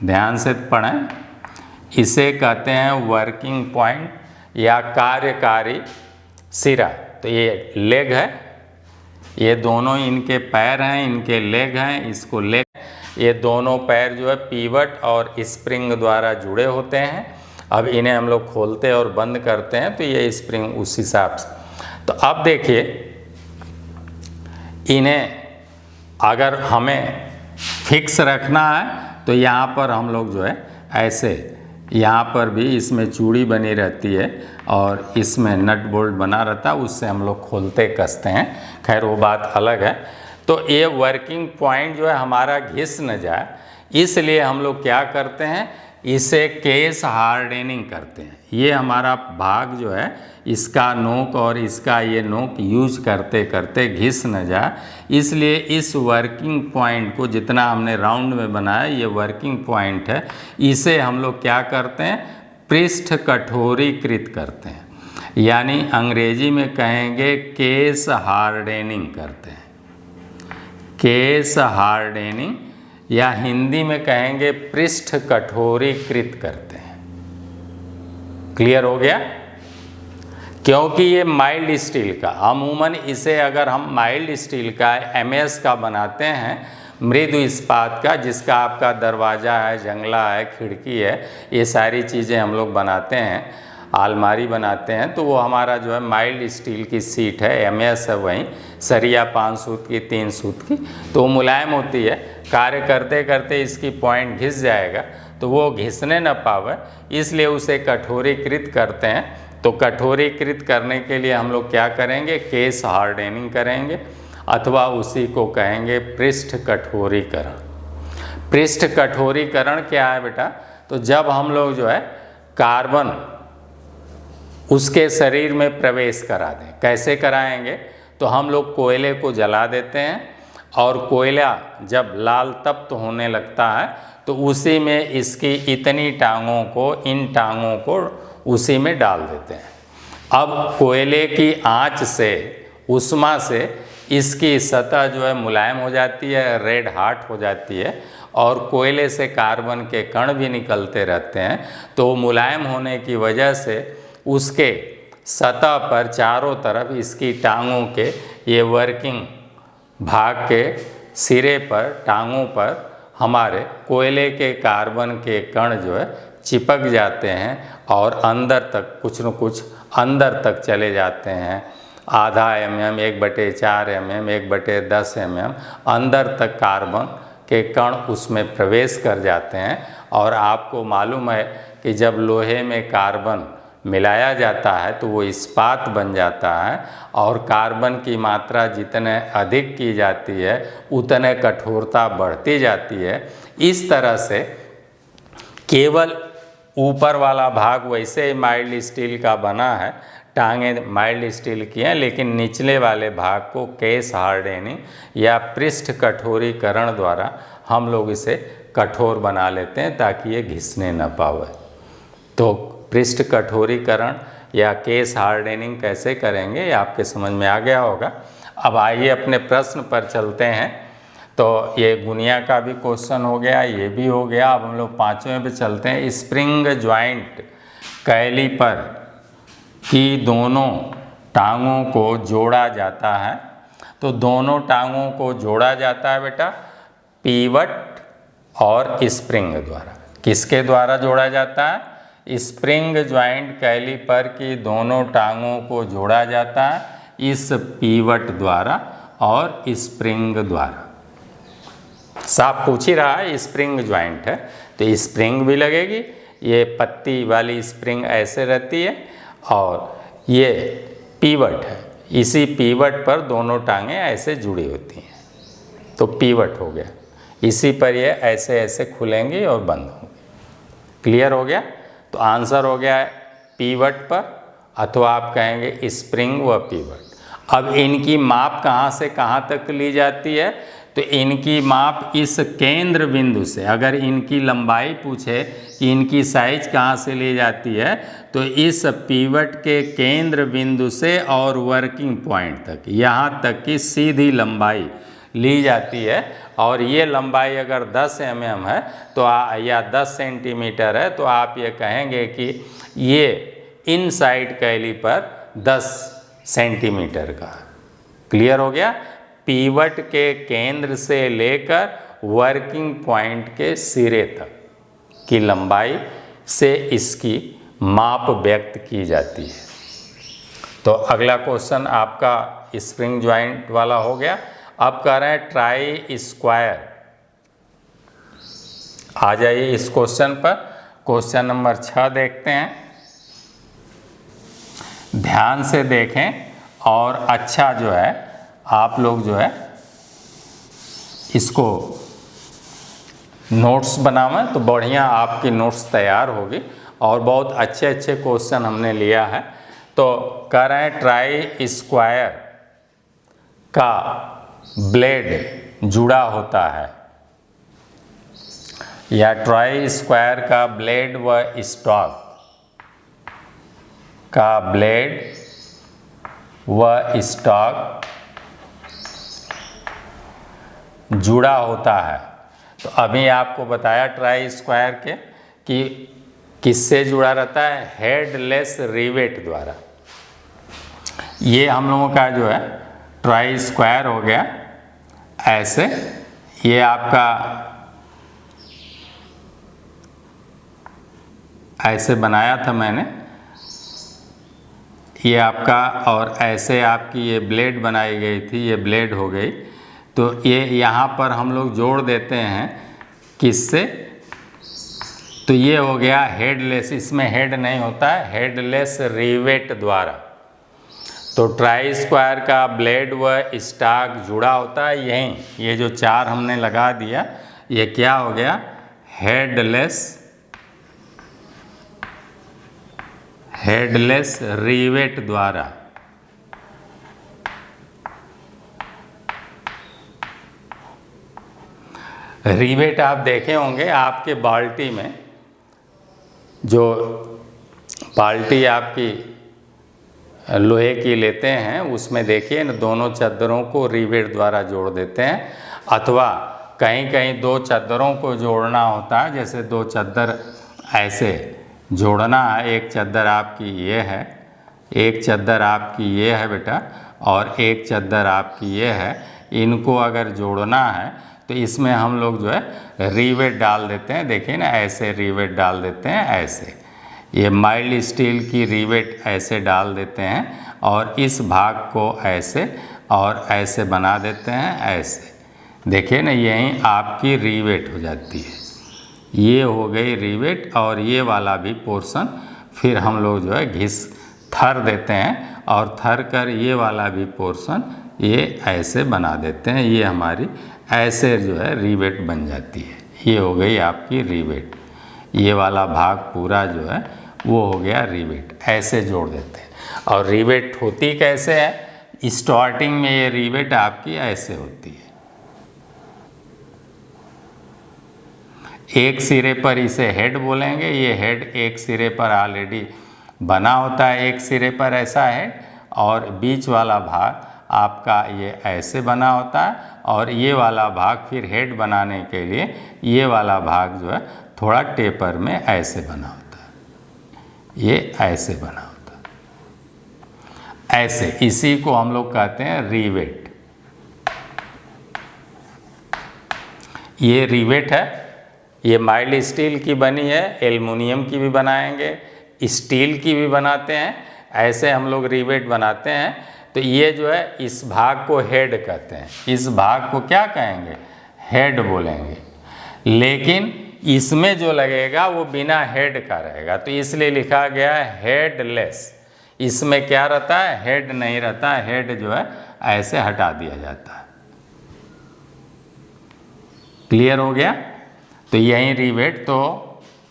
ध्यान से पढ़ें, इसे कहते हैं वर्किंग पॉइंट या कार्यकारी सिरा। तो ये लेग है, ये दोनों इनके पैर हैं, इनके लेग हैं, इसको लेग, ये दोनों पैर जो है पीवट और स्प्रिंग द्वारा जुड़े होते हैं। अब इन्हें हम लोग खोलते और बंद करते हैं तो ये स्प्रिंग उस हिसाब से। तो अब देखिए, इन्हें अगर हमें फिक्स रखना है तो यहाँ पर हम लोग जो है ऐसे, यहाँ पर भी इसमें चूड़ी बनी रहती है और इसमें नट बोल्ट बना रहता है, उससे हम लोग खोलते कसते हैं, खैर वो बात अलग है। तो ये वर्किंग पॉइंट जो है हमारा घिस न जाए, इसलिए हम लोग क्या करते हैं, इसे केस हार्डनिंग करते हैं। ये हमारा भाग जो है, इसका नोक और इसका ये नोक यूज करते करते घिस न जाए, इसलिए इस वर्किंग पॉइंट को जितना हमने राउंड में बनाया, ये वर्किंग पॉइंट है, इसे हम लोग क्या करते हैं, पृष्ठ कठोरीकृत करते हैं, यानी अंग्रेजी में कहेंगे केस हार्डनिंग करते हैं, केस हार्डनिंग, या हिंदी में कहेंगे पृष्ठ कठोरीकृत करते हैं। क्लियर हो गया? क्योंकि ये माइल्ड स्टील का, अमूमन इसे अगर हम माइल्ड स्टील का एमएस का बनाते हैं, मृदु इस्पात का, जिसका आपका दरवाज़ा है, जंगला है, खिड़की है, ये सारी चीज़ें हम लोग बनाते हैं, आलमारी बनाते हैं, तो वो हमारा जो है माइल्ड स्टील की सीट है, एमएस है, वहीं सरिया 5 सूत की 3 सूत की, तो वो मुलायम होती है, कार्य करते करते इसकी पॉइंट घिस जाएगा तो वो घिसने न पावे, इसलिए उसे कठोरीकृत करते हैं। तो कठोरीकृत करने के लिए हम लोग क्या करेंगे, केस हार्डनिंग करेंगे, अथवा उसी को कहेंगे पृष्ठ कठोरीकरण। पृष्ठ कठोरीकरण क्या है बेटा, तो जब हम लोग जो है कार्बन उसके शरीर में प्रवेश करा दें, कैसे कराएंगे, तो हम लोग कोयले को जला देते हैं और कोयला जब लाल तप्त होने लगता है तो उसी में इसकी इतनी टांगों को, इन टांगों को उसी में डाल देते हैं। अब कोयले की आंच से, उष्मा से इसकी सतह जो है मुलायम हो जाती है, रेड हॉट हो जाती है, और कोयले से कार्बन के कण भी निकलते रहते हैं, तो मुलायम होने की वजह से उसके सतह पर चारों तरफ इसकी टांगों के, ये वर्किंग भाग के सिरे पर, टांगों पर हमारे कोयले के कार्बन के कण जो है चिपक जाते हैं और अंदर तक, कुछ न कुछ अंदर तक चले जाते हैं, आधा mm, 1/4 mm, 1/10 mm अंदर तक कार्बन के कण उसमें प्रवेश कर जाते हैं। और आपको मालूम है कि जब लोहे में कार्बन मिलाया जाता है तो वो इस्पात बन जाता है, और कार्बन की मात्रा जितने अधिक की जाती है उतने कठोरता बढ़ती जाती है। इस तरह से केवल ऊपर वाला भाग वैसे ही माइल्ड स्टील का बना है, टांगें माइल्ड स्टील की हैं, लेकिन निचले वाले भाग को केस हार्डनिंग या पृष्ठ कठोरीकरण द्वारा हम लोग इसे कठोर बना लेते हैं ताकि ये घिसने न पावे। तो पृष्ठ कठोरीकरण या केस हार्डनिंग कैसे करेंगे ये आपके समझ में आ गया होगा। अब आइए अपने प्रश्न पर चलते हैं। तो ये गुनिया का भी क्वेश्चन हो गया, ये भी हो गया। अब हम लोग 5वें पे चलते हैं। स्प्रिंग ज्वाइंट कैलिपर की दोनों टांगों को जोड़ा जाता है। तो दोनों टांगों को जोड़ा जाता है बेटा पीवट और स्प्रिंग द्वारा। किसके द्वारा जोड़ा जाता है? स्प्रिंग ज्वाइंट कैलिपर की दोनों टांगों को जोड़ा जाता है इस पीवट द्वारा और स्प्रिंग द्वारा। साफ पूछ ही रहा है, स्प्रिंग ज्वाइंट है तो स्प्रिंग भी लगेगी। ये पत्ती वाली स्प्रिंग ऐसे रहती है और ये पीवट है, इसी पीवट पर दोनों टांगें ऐसे जुड़ी होती हैं तो पीवट हो गया। इसी पर ये ऐसे ऐसे खुलेंगी और बंद होंगी। क्लियर हो गया? तो आंसर हो गया पीवट पर, अथवा आप कहेंगे स्प्रिंग व पीवट। अब इनकी माप कहाँ से कहाँ तक ली जाती है? तो इनकी माप इस केंद्र बिंदु से, अगर इनकी लंबाई पूछे कि इनकी साइज कहाँ से ली जाती है तो इस पीवट के केंद्र बिंदु से और वर्किंग पॉइंट तक, यहाँ तक की सीधी लंबाई ली जाती है और ये लंबाई अगर 10 mm है तो या 10 सेंटीमीटर है तो आप ये कहेंगे कि ये इनसाइड कैलीपर 10 सेंटीमीटर का। क्लियर हो गया। पीवट के केंद्र से लेकर वर्किंग पॉइंट के सिरे तक की लंबाई से इसकी माप व्यक्त की जाती है। तो अगला क्वेश्चन आपका स्प्रिंग जॉइंट वाला हो गया। अब कह रहे हैं ट्राई स्क्वायर। आ जाइए इस क्वेश्चन पर। क्वेश्चन नंबर 6 देखते हैं। ध्यान से देखें और अच्छा जो है आप लोग जो है इसको नोट्स बनावें तो बढ़िया आपकी नोट्स तैयार होगी और बहुत अच्छे अच्छे क्वेश्चन हमने लिया है। तो कह रहे हैं ट्राई स्क्वायर का ब्लेड जुड़ा होता है या ट्राई स्क्वायर का ब्लेड व स्टॉक जुड़ा होता है। तो अभी आपको बताया ट्राई स्क्वायर के कि किससे जुड़ा रहता है, हेडलेस रिवेट द्वारा। ये हम लोगों का जो है ट्राई स्क्वायर हो गया ऐसे। ये आपका ऐसे बनाया था मैंने, ये आपका, और ऐसे आपकी ये ब्लेड बनाई गई थी, ये ब्लेड हो गई। तो ये यहाँ पर हम लोग जोड़ देते हैं किससे, तो ये हो गया हेडलेस, इसमें हेड नहीं होता है, हेडलेस रिवेट द्वारा। तो ट्राई स्क्वायर का ब्लेड व स्टॉक जुड़ा होता है यहीं, ये जो 4 हमने लगा दिया, ये क्या हो गया, हेडलेस रिवेट द्वारा। रिवेट आप देखे होंगे आपके बाल्टी में, जो बाल्टी आपकी लोहे की लेते हैं उसमें देखिए न, दोनों चादरों को रिवेट द्वारा जोड़ देते हैं। अथवा कहीं कहीं 2 चादरों को जोड़ना होता है, जैसे 2 चादर ऐसे जोड़ना है, एक चादर आपकी ये है, एक चादर आपकी ये है बेटा, और एक चादर आपकी ये है। इनको अगर जोड़ना है तो इसमें हम लोग जो है रिवेट डाल देते हैं। देखिए ना, ऐसे रिवेट डाल देते हैं, ऐसे ये माइल्ड स्टील की रिवेट ऐसे डाल देते हैं और इस भाग को ऐसे और ऐसे बना देते हैं, ऐसे। देखिए ना, यहीं आपकी रिवेट हो जाती है, ये हो गई रिवेट। और ये वाला भी पोर्शन फिर हम लोग जो है थर देते हैं और थर कर ये वाला भी पोर्शन ये ऐसे बना देते हैं। ये हमारी ऐसे जो है रिवेट बन जाती है। ये हो गई आपकी रिवेट, ये वाला भाग पूरा जो है वो हो गया रिवेट। ऐसे जोड़ देते हैं। और रिवेट होती कैसे है, स्टार्टिंग में ये रिवेट आपकी ऐसे होती है, एक सिरे पर इसे हेड बोलेंगे। ये हेड एक सिरे पर ऑलरेडी बना होता है, एक सिरे पर ऐसा हेड, और बीच वाला भाग आपका ये ऐसे बना होता है, और ये वाला भाग फिर हेड बनाने के लिए ये वाला भाग जो है थोड़ा टेपर में ऐसे बना होता है, ये ऐसे बना होता है, ऐसे। इसी को हम लोग कहते हैं रिवेट। ये रिवेट है, ये माइल्ड स्टील की बनी है, एल्युमिनियम की भी बनाएंगे, स्टील की भी बनाते हैं। ऐसे हम लोग रिवेट बनाते हैं। तो ये जो है इस भाग को हेड कहते हैं, इस भाग को क्या कहेंगे, हेड बोलेंगे। लेकिन इसमें जो लगेगा वो बिना हेड का रहेगा, तो इसलिए लिखा गया है हेडलेस। इसमें क्या रहता है, हेड नहीं रहता है, हेड जो है ऐसे हटा दिया जाता है। क्लियर हो गया। तो यही रिवेट। तो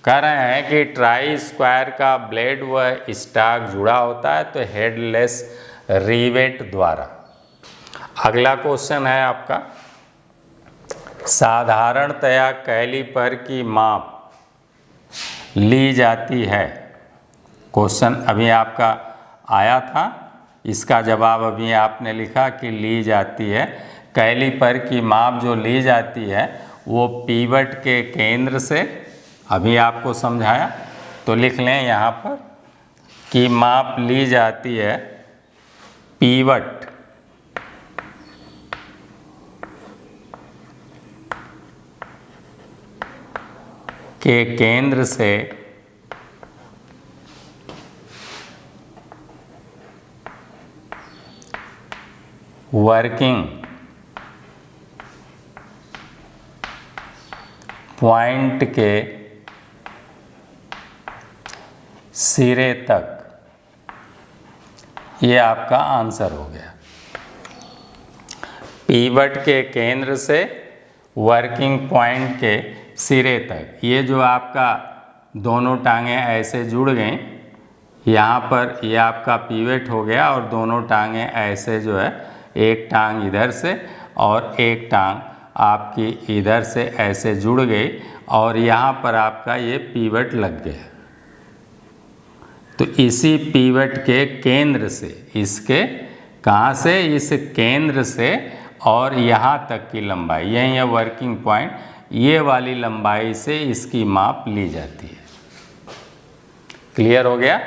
कह रहे हैं कि ट्राई स्क्वायर का ब्लेड व स्टॉक जुड़ा होता है तो हेडलेस रिवेट द्वारा। अगला क्वेश्चन है आपका, साधारणतया कैलीपर की माप ली जाती है। क्वेश्चन अभी आपका आया था, इसका जवाब अभी आपने लिखा कि ली जाती है। कैलीपर की माप जो ली जाती है वो पीवट के केंद्र से, अभी आपको समझाया, तो लिख लें यहाँ पर कि माप ली जाती है पीवट के केंद्र से वर्किंग पॉइंट के सिरे तक। ये आपका आंसर हो गया। पीवट के केंद्र से वर्किंग पॉइंट के सिरे तक। ये जो आपका दोनों टांगें ऐसे जुड़ गई, यहाँ पर ये आपका पीवट हो गया और दोनों टांगें ऐसे जो है, एक टांग इधर से और एक टांग आपकी इधर से ऐसे जुड़ गई और यहाँ पर आपका ये पीवट लग गया। तो इसी पीवट के केंद्र से, इसके कहाँ से, इस केंद्र से और यहाँ तक की लंबाई, यही है वर्किंग पॉइंट, ये वाली लंबाई से इसकी माप ली जाती है। क्लियर हो गया?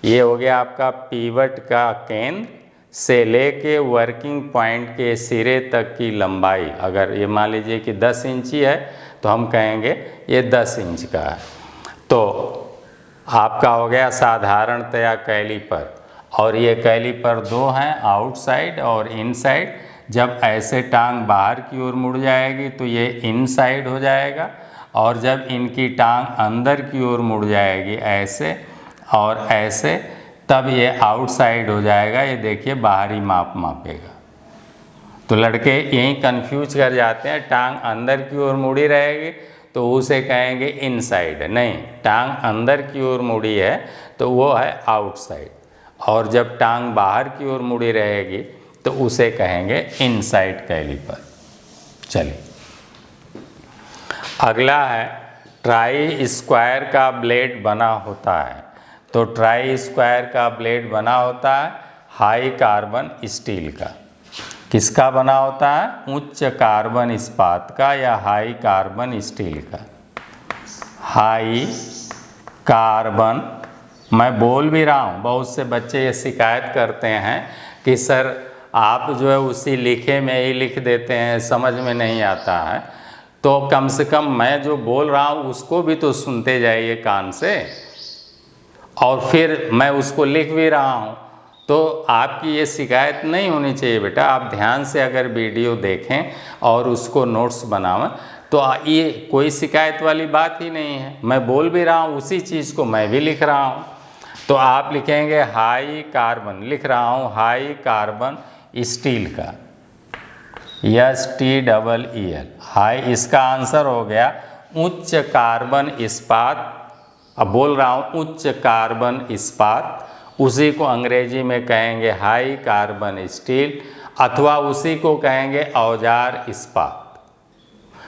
ये हो गया आपका पीवट का केंद्र से लेके वर्किंग पॉइंट के सिरे तक की लंबाई। अगर ये मान लीजिए कि 10 इंची है तो हम कहेंगे ये 10 इंच का है। तो आपका हो गया साधारणतया कैलीपर, और ये कैलीपर दो हैं, आउटसाइड और इनसाइड। जब ऐसे टांग बाहर की ओर मुड़ जाएगी तो ये इनसाइड हो जाएगा, और जब इनकी टांग अंदर की ओर मुड़ जाएगी ऐसे और ऐसे, तब ये आउटसाइड हो जाएगा। ये देखिए बाहरी माप मापेगा। तो लड़के यहीं कंफ्यूज कर जाते हैं, टांग अंदर की ओर मुड़ी रहेगी तो उसे कहेंगे इनसाइड, नहीं, टांग अंदर की ओर मुड़ी है तो वो है आउटसाइड, और जब टांग बाहर की ओर मुड़ी रहेगी तो उसे कहेंगे इनसाइड कैलीपर। चलिए अगला है, ट्राई स्क्वायर का ब्लेड बना होता है। तो ट्राई स्क्वायर का ब्लेड बना होता है हाई कार्बन स्टील का। किसका बना होता है? उच्च कार्बन इस्पात का या हाई कार्बन स्टील का। हाई कार्बन, मैं बोल भी रहा हूँ, बहुत से बच्चे ये शिकायत करते हैं कि सर आप जो है उसी लिखे में ही लिख देते हैं, समझ में नहीं आता है। तो कम से कम मैं जो बोल रहा हूँ उसको भी तो सुनते जाइए कान से, और फिर मैं उसको लिख भी रहा हूँ। तो आपकी ये शिकायत नहीं होनी चाहिए बेटा। आप ध्यान से अगर वीडियो देखें और उसको नोट्स बनावें तो ये कोई शिकायत वाली बात ही नहीं है। मैं बोल भी रहा हूँ, उसी चीज़ को मैं भी लिख रहा हूँ। तो आप लिखेंगे हाई कार्बन, लिख रहा हूँ हाई कार्बन स्टील का, STEEL। हाई, इसका आंसर हो गया उच्च कार्बन इस्पात। अब बोल रहा हूँ उच्च कार्बन इस्पात, उसी को अंग्रेजी में कहेंगे हाई कार्बन स्टील, अथवा उसी को कहेंगे औजार इस्पात।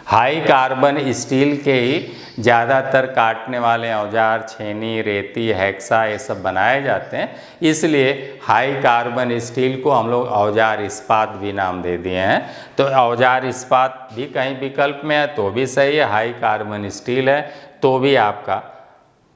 हाई कार्बन स्टील के ही ज़्यादातर काटने वाले औजार, छेनी, रेती, हैक्सा, ये सब बनाए जाते हैं, इसलिए हाई कार्बन स्टील को हम लोग औजार इस्पात भी नाम दे दिए हैं। तो औजार इस्पात भी कहीं विकल्प में है तो भी सही है, हाई कार्बन स्टील है तो भी आपका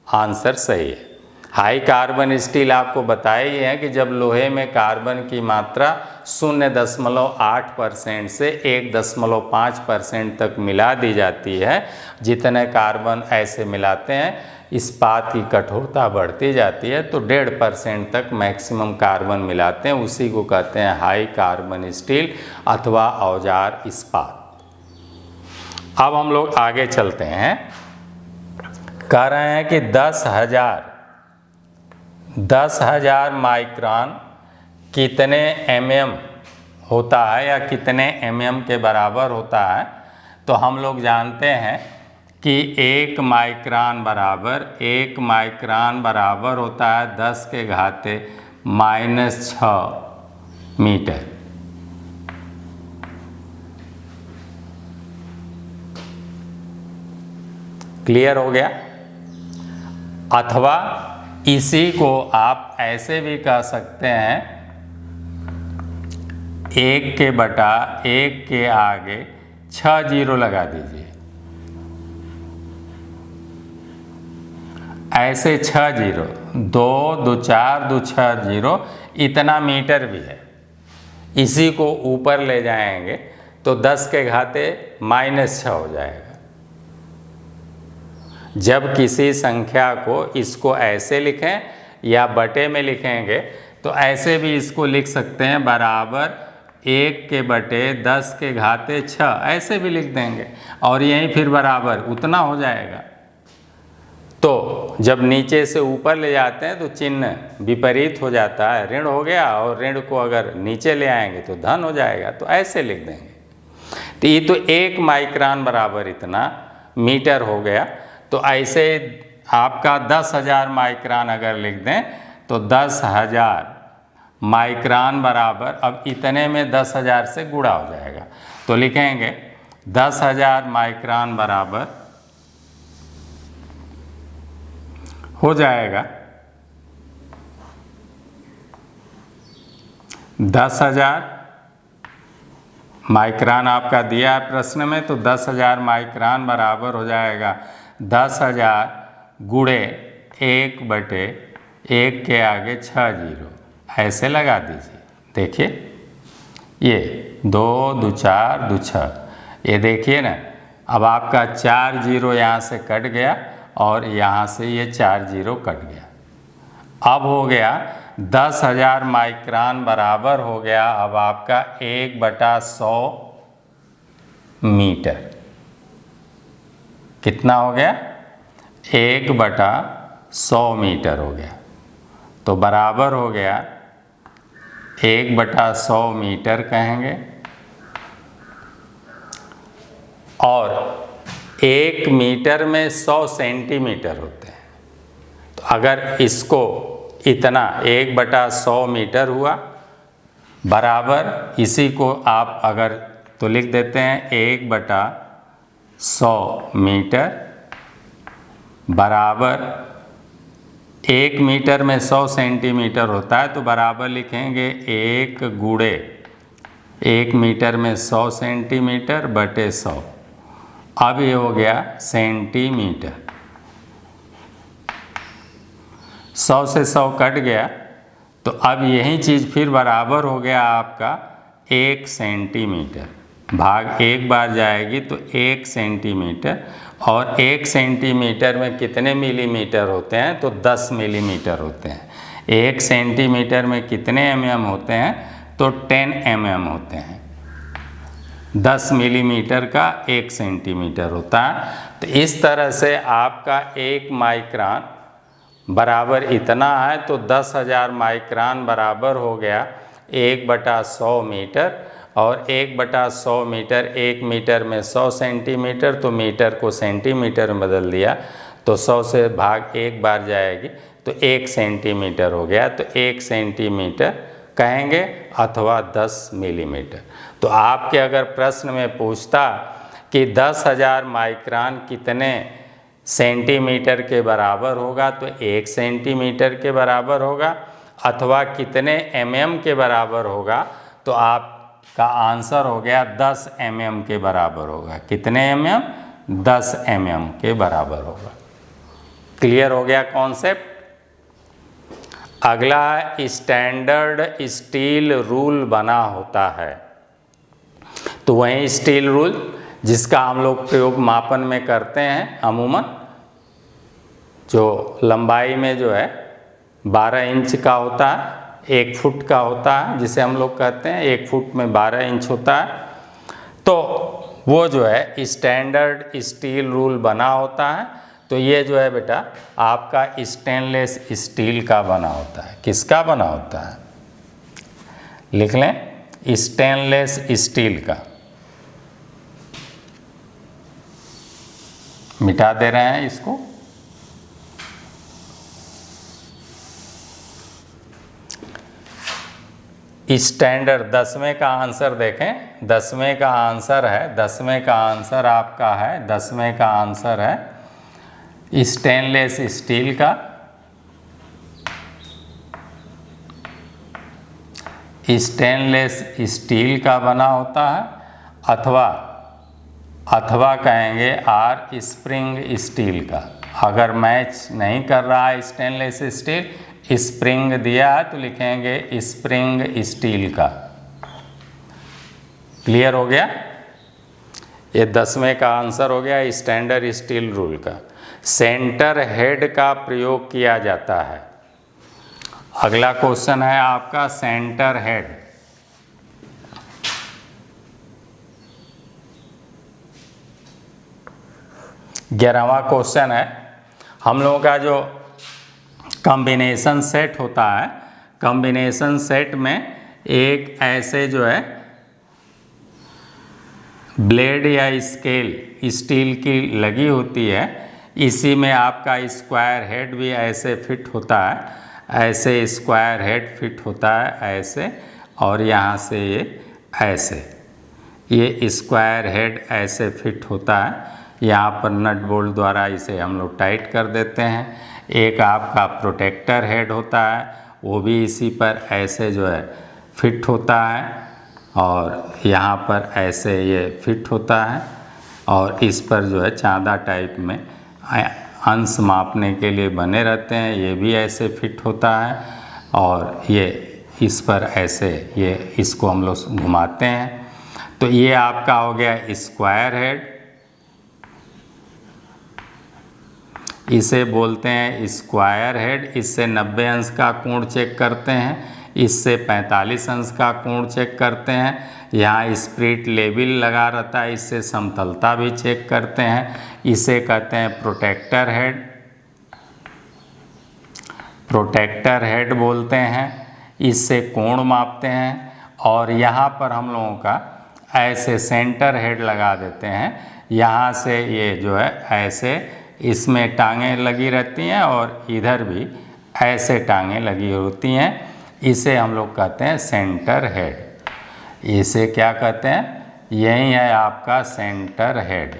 आंसर सही है। हाई कार्बन स्टील आपको बताया ही है कि जब लोहे में कार्बन की मात्रा 0.8% से 1.5% तक मिला दी जाती है, जितने कार्बन ऐसे मिलाते हैं इस्पात की कठोरता बढ़ती जाती है, तो 1.5% तक मैक्सिमम कार्बन मिलाते हैं, उसी को कहते हैं हाई कार्बन स्टील अथवा औजार इस्पात। अब हम लोग आगे चलते हैं। कह रहे हैं कि 10,000 माइक्रोन कितने mm होता है या कितने mm के बराबर होता है। तो हम लोग जानते हैं कि 1 माइक्रोन बराबर होता है 10⁻⁻⁶ मीटर। क्लियर हो गया? अथवा इसी को आप ऐसे भी कह सकते हैं, 1 के बटा 1 के आगे 6 जीरो लगा दीजिए। ऐसे 6 जीरो, 2 2 4 2 6 जीरो, इतना मीटर भी है। इसी को ऊपर ले जाएंगे तो 10 के घाते -6 हो जाएगा। जब किसी संख्या को इसको ऐसे लिखें या बटे में लिखेंगे तो ऐसे भी इसको लिख सकते हैं, बराबर 1 के बटे 10 के घाते 6, ऐसे भी लिख देंगे और यहीं फिर बराबर उतना हो जाएगा। तो जब नीचे से ऊपर ले जाते हैं तो चिन्ह विपरीत हो जाता है, ऋण हो गया, और ऋण को अगर नीचे ले आएंगे तो धन हो जाएगा, तो ऐसे लिख देंगे। तो ये तो 1 माइक्रोन बराबर इतना मीटर हो गया। तो ऐसे आपका 10,000 माइक्रोन अगर लिख दें तो 10,000 माइक्रोन बराबर, अब इतने में 10,000 से गुणा हो जाएगा, तो लिखेंगे 10,000 माइक्रोन बराबर हो जाएगा 10,000 माइक्रोन आपका दिया है प्रश्न में, तो 10,000 माइक्रोन बराबर हो जाएगा 10,000 गुणे 1 बटे 1 के आगे 6 जीरो, ऐसे लगा दीजिए। देखिए ये 2 2 4 2 6, ये देखिए ना, अब आपका 4 जीरो यहाँ से कट गया और यहाँ से ये 4 जीरो कट गया। अब हो गया 10,000 माइक्रोन बराबर हो गया अब आपका 1/100 मीटर। कितना हो गया? 1/100 मीटर हो गया। तो बराबर हो गया 1/100 मीटर कहेंगे, और 1 मीटर में 100 सेंटीमीटर होते हैं। तो अगर इसको इतना 1/100 मीटर हुआ, बराबर इसी को आप अगर तो लिख देते हैं 1/100 मीटर बराबर 1 मीटर में 100 सेंटीमीटर होता है, तो बराबर लिखेंगे 1 गुणे 1 मीटर में 100 सेंटीमीटर बटे 100। अब ये हो गया सेंटीमीटर। 100 से 100 कट गया, तो अब यही चीज़ फिर बराबर हो गया आपका 1 सेंटीमीटर। भाग एक बार जाएगी तो 1 सेंटीमीटर, और 1 सेंटीमीटर में कितने मिलीमीटर होते हैं? तो 10 मिलीमीटर होते हैं। 1 सेंटीमीटर में कितने mm होते हैं? तो 10 mm होते हैं। 10 मिलीमीटर का 1 सेंटीमीटर होता है। तो इस तरह से आपका 1 माइक्रोन बराबर इतना है, तो 10,000 माइक्रोन बराबर हो गया 1/100 मीटर, और 1/100 मीटर, 1 मीटर में 100 सेंटीमीटर, तो मीटर को सेंटीमीटर में बदल दिया, तो 100 से भाग एक बार जाएगी तो 1 सेंटीमीटर हो गया। तो 1 सेंटीमीटर कहेंगे अथवा 10 मिलीमीटर। तो आपके अगर प्रश्न में पूछता कि 10,000 माइक्रोन कितने सेंटीमीटर के बराबर होगा, तो 1 सेंटीमीटर के बराबर होगा, अथवा कितने mm के बराबर होगा, तो आपका आंसर हो गया 10 mm के बराबर होगा। कितने mm? 10 mm के बराबर होगा। क्लियर हो गया कॉन्सेप्ट? अगला है स्टैंडर्ड स्टील रूल बना होता है। तो वही स्टील रूल जिसका हम लोग प्रयोग मापन में करते हैं, अमूमन जो लंबाई में जो है 12 इंच का होता है, 1 फुट का होता है, जिसे हम लोग कहते हैं 1 फुट में 12 इंच होता है। तो वो जो है स्टैंडर्ड स्टील रूल बना होता है। तो ये जो है बेटा आपका स्टेनलेस स्टील का बना होता है। किसका बना होता है? लिख लें, स्टेनलेस स्टील का। मिटा दे रहे हैं इसको। स्टैंडर्ड 10वें का आंसर देखें। 10वें का आंसर है, 10वें का आंसर आपका है, 10वें का आंसर है स्टेनलेस स्टील का। स्टेनलेस स्टील का बना होता है, अथवा कहेंगे आर स्प्रिंग स्टील का। अगर मैच नहीं कर रहा है स्टेनलेस स्टील, स्प्रिंग दिया है तो लिखेंगे स्प्रिंग स्टील का। क्लियर हो गया? ये 10वें का आंसर हो गया स्टैंडर्ड स्टील रूल का। सेंटर हेड का प्रयोग किया जाता है। अगला क्वेश्चन है आपका सेंटर हेड। ग्यारहवां क्वेश्चन है, हम लोगों का जो कॉम्बिनेशन सेट होता है, कॉम्बिनेशन सेट में एक ऐसे जो है ब्लेड या स्केल स्टील की लगी होती है, इसी में आपका स्क्वायर हेड भी ऐसे फिट होता है, ऐसे स्क्वायर हेड फिट होता है ऐसे, और यहाँ से ये ऐसे, ये स्क्वायर हेड ऐसे फिट होता है। यहाँ पर नट बोल्ट द्वारा इसे हम लोग टाइट कर देते हैं। एक आपका प्रोटेक्टर हेड होता है, वो भी इसी पर ऐसे जो है फिट होता है, और यहाँ पर ऐसे ये फिट होता है, और इस पर जो है चाँदा टाइप में अंश मापने के लिए बने रहते हैं, ये भी ऐसे फिट होता है, और ये इस पर ऐसे ये इसको हम लोग घुमाते हैं। तो ये आपका हो गया स्क्वायर हेड, इसे बोलते हैं स्क्वायर हेड। इससे 90 अंश का कोण चेक करते हैं, इससे 45 अंश का कोण चेक करते हैं। यहाँ स्प्रिट लेवल लगा रहता है, इससे समतलता भी चेक करते हैं। इसे कहते हैं प्रोटेक्टर हेड, प्रोटेक्टर हेड बोलते हैं। इससे कोण मापते हैं, और यहाँ पर हम लोगों का ऐसे सेंटर हेड लगा देते हैं। यहाँ से ये जो है ऐसे इसमें टांगें लगी रहती हैं, और इधर भी ऐसे टांगें लगी होती हैं। इसे हम लोग कहते हैं सेंटर हेड। इसे क्या कहते हैं? यही है आपका सेंटर हेड,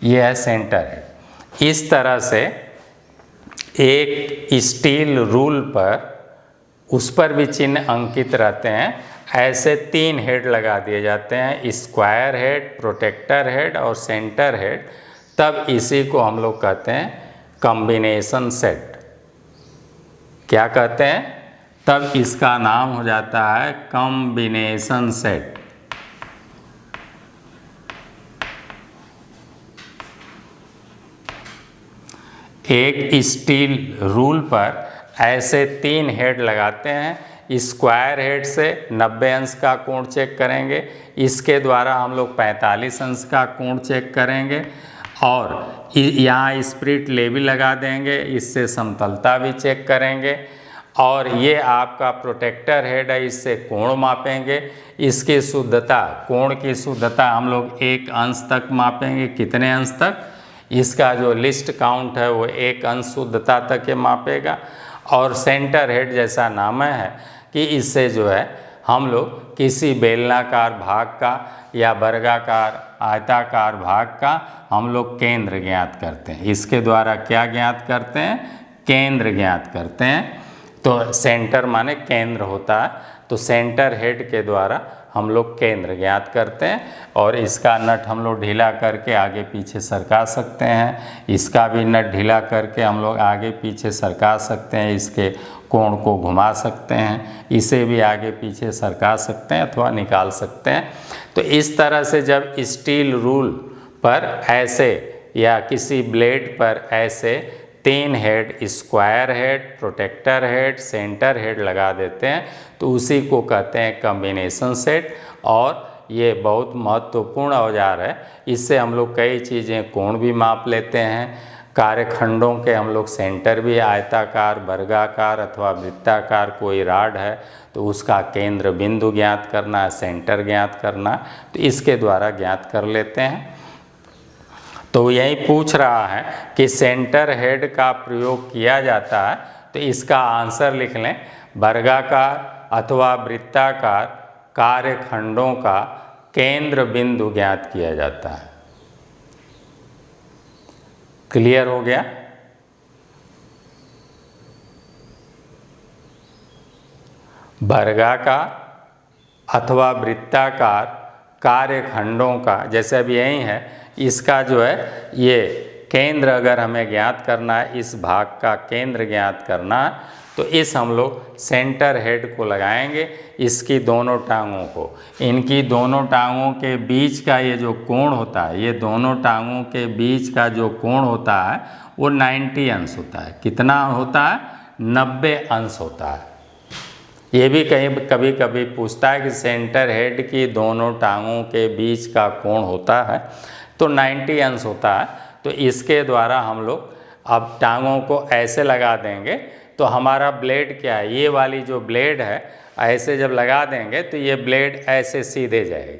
ये है सेंटर हेड। इस तरह से एक स्टील रूल पर उस पर भी चिन्ह अंकित रहते हैं। ऐसे 3 हेड लगा दिए जाते हैं, स्क्वायर हेड, प्रोटेक्टर हेड और सेंटर हेड। तब इसी को हम लोग कहते हैं कॉम्बिनेशन सेट। क्या कहते हैं? तब इसका नाम हो जाता है कॉम्बिनेशन सेट। एक स्टील रूल पर ऐसे 3 हेड लगाते हैं। स्क्वायर हेड से 90 अंश का कोण चेक करेंगे, इसके द्वारा हम लोग 45 अंश का कोण चेक करेंगे, और यहाँ स्प्रिट लेवल लगा देंगे, इससे समतलता भी चेक करेंगे। और ये आपका प्रोटेक्टर हेड है, इससे कोण मापेंगे। इसकी शुद्धता, कोण की शुद्धता हम लोग 1 अंश तक मापेंगे। कितने अंश तक? इसका जो लिस्ट काउंट है वो 1 अंश शुद्धता तक ये मापेगा। और सेंटर हेड जैसा नाम है कि इससे जो है हम लोग किसी बेलनाकार भाग का या वर्गाकार आयताकार भाग का हम लोग केंद्र ज्ञात करते हैं। इसके द्वारा क्या ज्ञात करते हैं? केंद्र ज्ञात करते हैं। तो सेंटर माने केंद्र होता है, तो सेंटर हेड के द्वारा हम लोग केंद्र ज्ञात करते हैं। और इसका नट हम लोग ढीला करके आगे पीछे सरका सकते हैं, इसका भी नट ढीला करके हम लोग आगे पीछे सरका सकते हैं, इसके कोण को घुमा सकते हैं, इसे भी आगे पीछे सरका सकते हैं अथवा निकाल सकते हैं। तो इस तरह से जब स्टील रूल पर ऐसे या किसी ब्लेड पर ऐसे 3 head, square head, protractor head, centre head लगा देते हैं, तो उसी को कहते हैं कॉम्बिनेशन सेट। और ये बहुत महत्वपूर्ण औजार है, इससे हम लोग कई चीज़ें कोण भी माप लेते हैं। कार्यखंडों के हम लोग सेंटर भी आयताकार, वर्गाकार अथवा वृत्ताकार कोई राड है तो उसका केंद्र बिंदु ज्ञात करना, सेंटर ज्ञात करना, तो इसके द्वारा ज्ञात कर लेते हैं। तो यही पूछ रहा है कि सेंटर हेड का प्रयोग किया जाता है, तो इसका आंसर लिख लें, वर्गाकार अथवा वृत्ताकार कार्यखंडों का केंद्र बिंदु ज्ञात किया जाता है। क्लियर हो गया? वर्गाकार अथवा वृत्ताकार कार्यखंडों का, जैसे अब यही है, इसका जो है ये केंद्र अगर हमें ज्ञात करना है, इस भाग का केंद्र ज्ञात करना है, तो इस हम लोग सेंटर हेड को लगाएंगे, इसकी दोनों टांगों को, इनकी दोनों टांगों के बीच का ये जो कोण होता है, ये दोनों टांगों के बीच का जो कोण होता है वो 90 अंश होता है। कितना होता है? 90 अंश होता है। ये भी कभी कभी पूछता है कि सेंटर हेड की दोनों टांगों के बीच का कोण होता है तो 90 अंश होता है। तो इसके द्वारा हम लोग अब टांगों को ऐसे लगा देंगे तो हमारा ब्लेड क्या है, ये वाली जो ब्लेड है ऐसे जब लगा देंगे तो ये ब्लेड ऐसे सीधे जाएगी,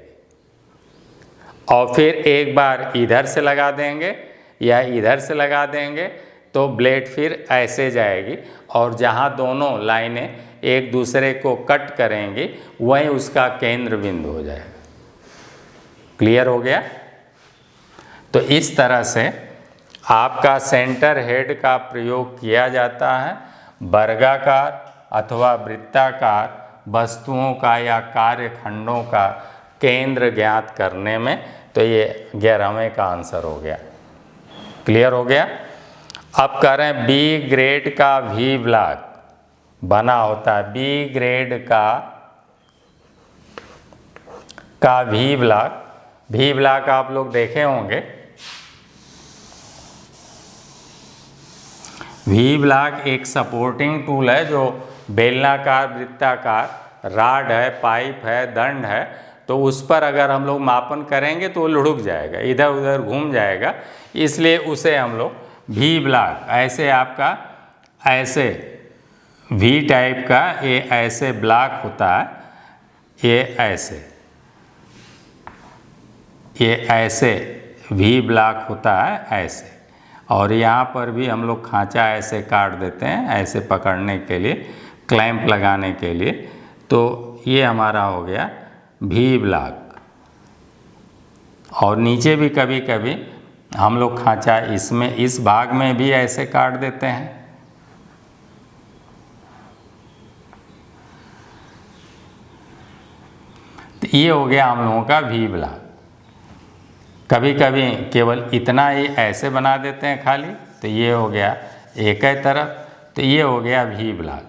और फिर एक बार इधर से लगा देंगे या इधर से लगा देंगे तो ब्लेड फिर ऐसे जाएगी, और जहाँ दोनों लाइनें एक दूसरे को कट करेंगी वहीं उसका केंद्र बिंदु हो जाएगा। क्लियर हो गया? तो इस तरह से आपका सेंटर हेड का प्रयोग किया जाता है वर्गाकार अथवा वृत्ताकार वस्तुओं का या कार्यखंडों का केंद्र ज्ञात करने में। तो ये 11वें का आंसर हो गया। क्लियर हो गया? अब करें बी ग्रेड का वी ब्लॉक बना होता है, बी ग्रेड का वी ब्लॉक आप लोग देखे होंगे। वी ब्लॉक एक सपोर्टिंग टूल है जो बेलनाकार वृत्ताकार राड है, पाइप है, दंड है, तो उस पर अगर हम लोग मापन करेंगे तो वो लुढ़क जाएगा, इधर उधर घूम जाएगा, इसलिए उसे हम लोग वी ब्लॉक, ऐसे आपका ऐसे वी टाइप का ये ऐसे ब्लॉक होता है, ये ऐसे वी ब्लॉक होता है ऐसे, और यहाँ पर भी हम लोग खांचा ऐसे काट देते हैं ऐसे पकड़ने के लिए, क्लैंप लगाने के लिए। तो ये हमारा हो गया वी ब्लॉक। और नीचे भी कभी कभी हम लोग खांचा इसमें इस भाग में भी ऐसे काट देते हैं। तो ये हो गया हम लोगों का वी ब्लॉक। कभी कभी केवल इतना ही ऐसे बना देते हैं खाली, तो ये हो गया एक ही तरफ, तो ये हो गया वी ब्लॉक।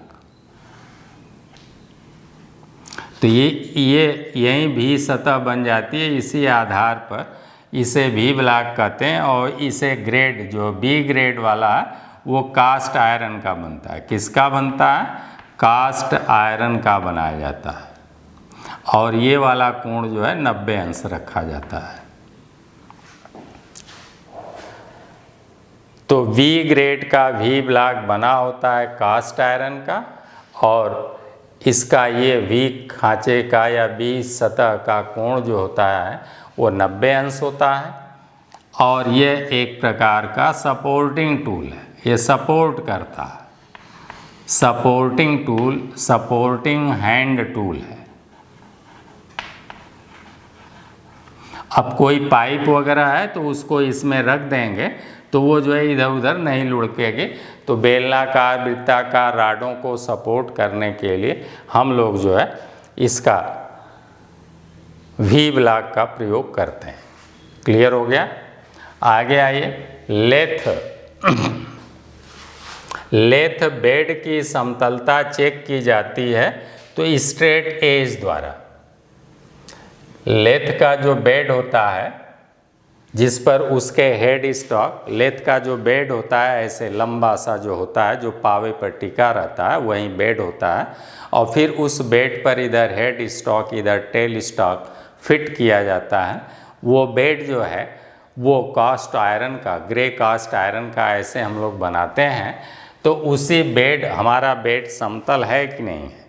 तो ये यही भी सतह बन जाती है, इसी आधार पर इसे वी ब्लॉक कहते हैं। और इसे ग्रेड जो बी ग्रेड वाला है वो कास्ट आयरन का बनता है। किसका बनता है? कास्ट आयरन का बनाया जाता है, और ये वाला कोण जो है 90 अंश रखा जाता है। तो वी ग्रेड का वी ब्लॉक बना होता है कास्ट आयरन का, और इसका ये वी खांचे का या वी सतह का कोण जो होता है वो 90 अंश होता है। और ये एक प्रकार का सपोर्टिंग टूल है, ये सपोर्ट करता है, supporting tool, supporting hand tool है। अब कोई पाइप वगैरह है तो उसको इसमें रख देंगे तो वो जो है इधर उधर नहीं लुढ़केगी। तो बेलनाकार वृत्ताकार राडों को सपोर्ट करने के लिए हम लोग जो है इसका वी ब्लॉक का प्रयोग करते हैं। क्लियर हो गया? आगे आइए, लेथ बेड की समतलता चेक की जाती है तो स्ट्रेट एज द्वारा। लेथ का जो बेड होता है जिस पर उसके हेड स्टॉक, लेथ का जो बेड होता है ऐसे लंबा सा जो होता है जो पावे पर टिका रहता है वही बेड होता है, और फिर उस बेड पर इधर हेड स्टॉक इधर टेल स्टॉक फिट किया जाता है। वो बेड जो है वो कास्ट आयरन का, ग्रे कास्ट आयरन का ऐसे हम लोग बनाते हैं। तो उसी बेड, हमारा बेड समतल है कि नहीं है?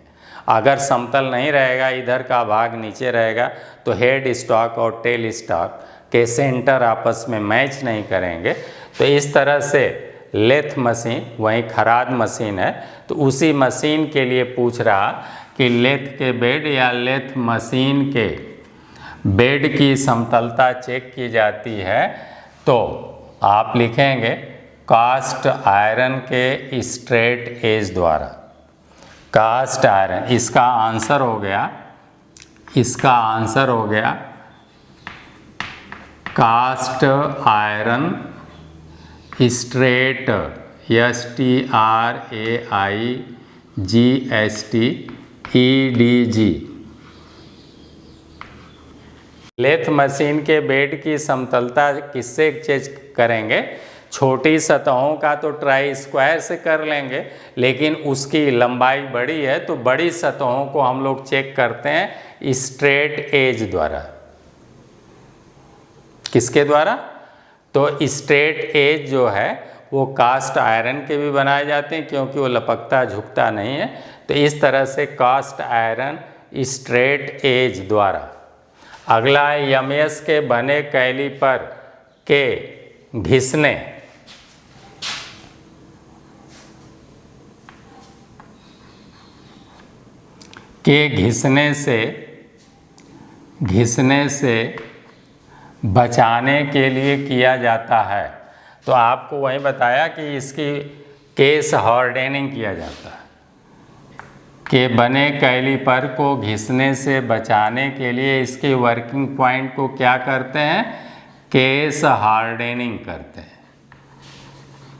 अगर समतल नहीं रहेगा, इधर का भाग नीचे रहेगा, तो हेड स्टॉक और टेल स्टॉक के सेंटर आपस में मैच नहीं करेंगे। तो इस तरह से लेथ मशीन, वही खराद मशीन है, तो उसी मशीन के लिए पूछ रहा कि लेथ के बेड या लेथ मशीन के बेड की समतलता चेक की जाती है, तो आप लिखेंगे कास्ट आयरन के स्ट्रेट एज द्वारा। कास्ट आयरन, इसका आंसर हो गया, इसका आंसर हो गया cast iron straight, STRAIGST lathe machine के बेड की समतलता किससे चेक करेंगे? छोटी सतहों का तो ट्राई स्क्वायर से कर लेंगे, लेकिन उसकी लंबाई बड़ी है तो बड़ी सतहों को हम लोग चेक करते हैं स्ट्रेट एज द्वारा। किसके द्वारा? तो स्ट्रेट एज जो है वो कास्ट आयरन के भी बनाए जाते हैं, क्योंकि वो लपकता झुकता नहीं है। तो इस तरह से कास्ट आयरन स्ट्रेट एज द्वारा। अगला है यमएस के बने कैलीपर के घिसने, घिसने से बचाने के लिए किया जाता है। तो आपको वही बताया कि इसकी केस हार्डनिंग किया जाता है, कि बने कैलीपर को घिसने से बचाने के लिए इसके वर्किंग पॉइंट को क्या करते हैं? केस हार्डनिंग करते हैं।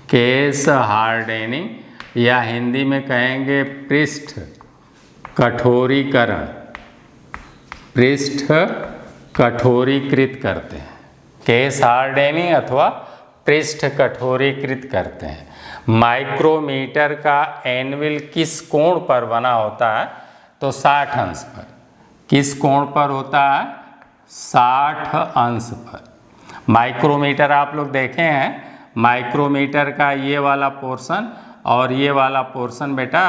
केस हार्डनिंग, या हिंदी में कहेंगे पृष्ठ कठोरीकरण, पृष्ठ कठोरीकृत करते हैं। केस हार्डनिंग अथवा पृष्ठ कठोरीकृत करते हैं। माइक्रोमीटर का एनविल किस कोण पर बना होता है? तो 60 अंश पर। किस कोण पर होता है? 60 अंश पर। माइक्रोमीटर आप लोग देखे हैं, माइक्रोमीटर का ये वाला पोर्शन और ये वाला पोर्शन बेटा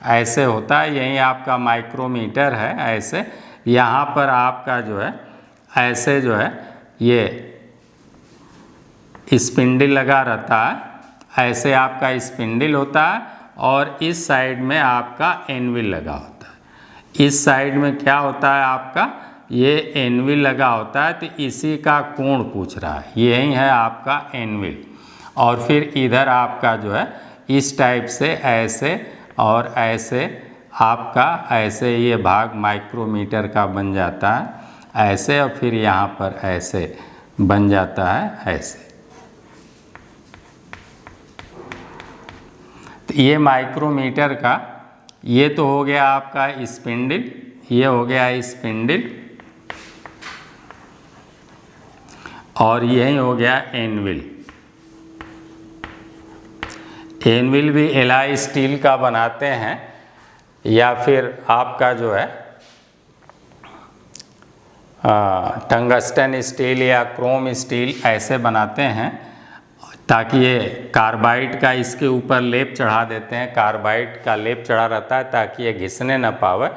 ऐसे होता है। यही आपका माइक्रोमीटर है। ऐसे यहाँ पर आपका जो है ऐसे जो है ये स्पिंडल लगा रहता है। ऐसे आपका स्पिंडल होता है और इस साइड में आपका एनविल लगा होता है। इस साइड में क्या होता है आपका? ये एनविल लगा होता है। तो इसी का कोण पूछ रहा है। यही है आपका एनविल। और फिर इधर आपका जो है इस टाइप से ऐसे और ऐसे आपका ऐसे ये भाग माइक्रोमीटर का बन जाता है ऐसे, और फिर यहाँ पर ऐसे बन जाता है ऐसे। तो ये माइक्रोमीटर का ये तो हो गया आपका स्पिंडल, ये हो गया स्पिंडल, और यही हो गया एनविल। एनविल भी एलॉय स्टील का बनाते हैं, या फिर आपका जो है टंगस्टन स्टील या क्रोम स्टील ऐसे बनाते हैं, ताकि ये कार्बाइड का इसके ऊपर लेप चढ़ा देते हैं। कार्बाइड का लेप चढ़ा रहता है ताकि ये घिसने न पावे।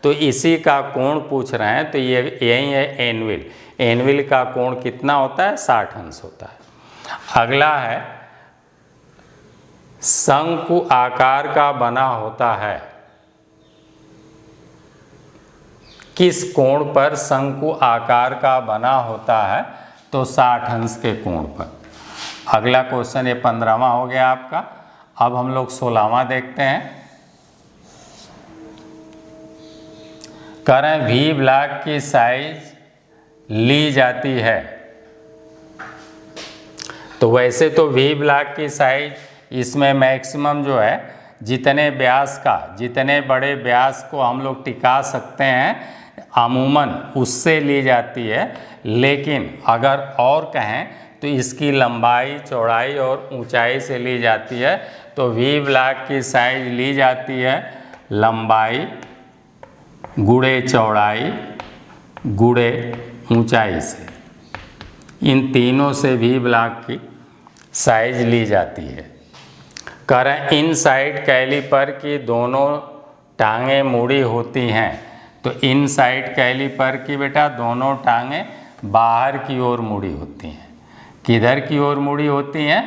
तो इसी का कोण पूछ रहे हैं। तो ये यही है एनविल। एनविल का कोण कितना होता है? 60 अंश होता है। अगला है शंकु आकार का बना होता है। किस कोण पर शंकु आकार का बना होता है? तो 60 अंश के कोण पर। अगला क्वेश्चन ये 15वां हो गया आपका। अब हम लोग 16वां देखते हैं। करें वी ब्लॉक की साइज ली जाती है। तो वैसे तो वी ब्लॉक की साइज इसमें मैक्सिमम जो है जितने बड़े व्यास को हम लोग टिका सकते हैं अमूमन उससे ली जाती है। लेकिन अगर और कहें तो इसकी लंबाई, चौड़ाई और ऊंचाई से ली जाती है। तो वी ब्लॉक की साइज ली जाती है लंबाई गुणे चौड़ाई गुणे ऊंचाई से। इन तीनों से वी ब्लॉक की साइज ली जाती है। करें इन साइड कैलीपर की दोनों टांगें मुड़ी होती हैं। तो इन साइड कैलीपर की बेटा दोनों टांगें बाहर की ओर मुड़ी होती हैं। किधर की ओर मुड़ी होती हैं?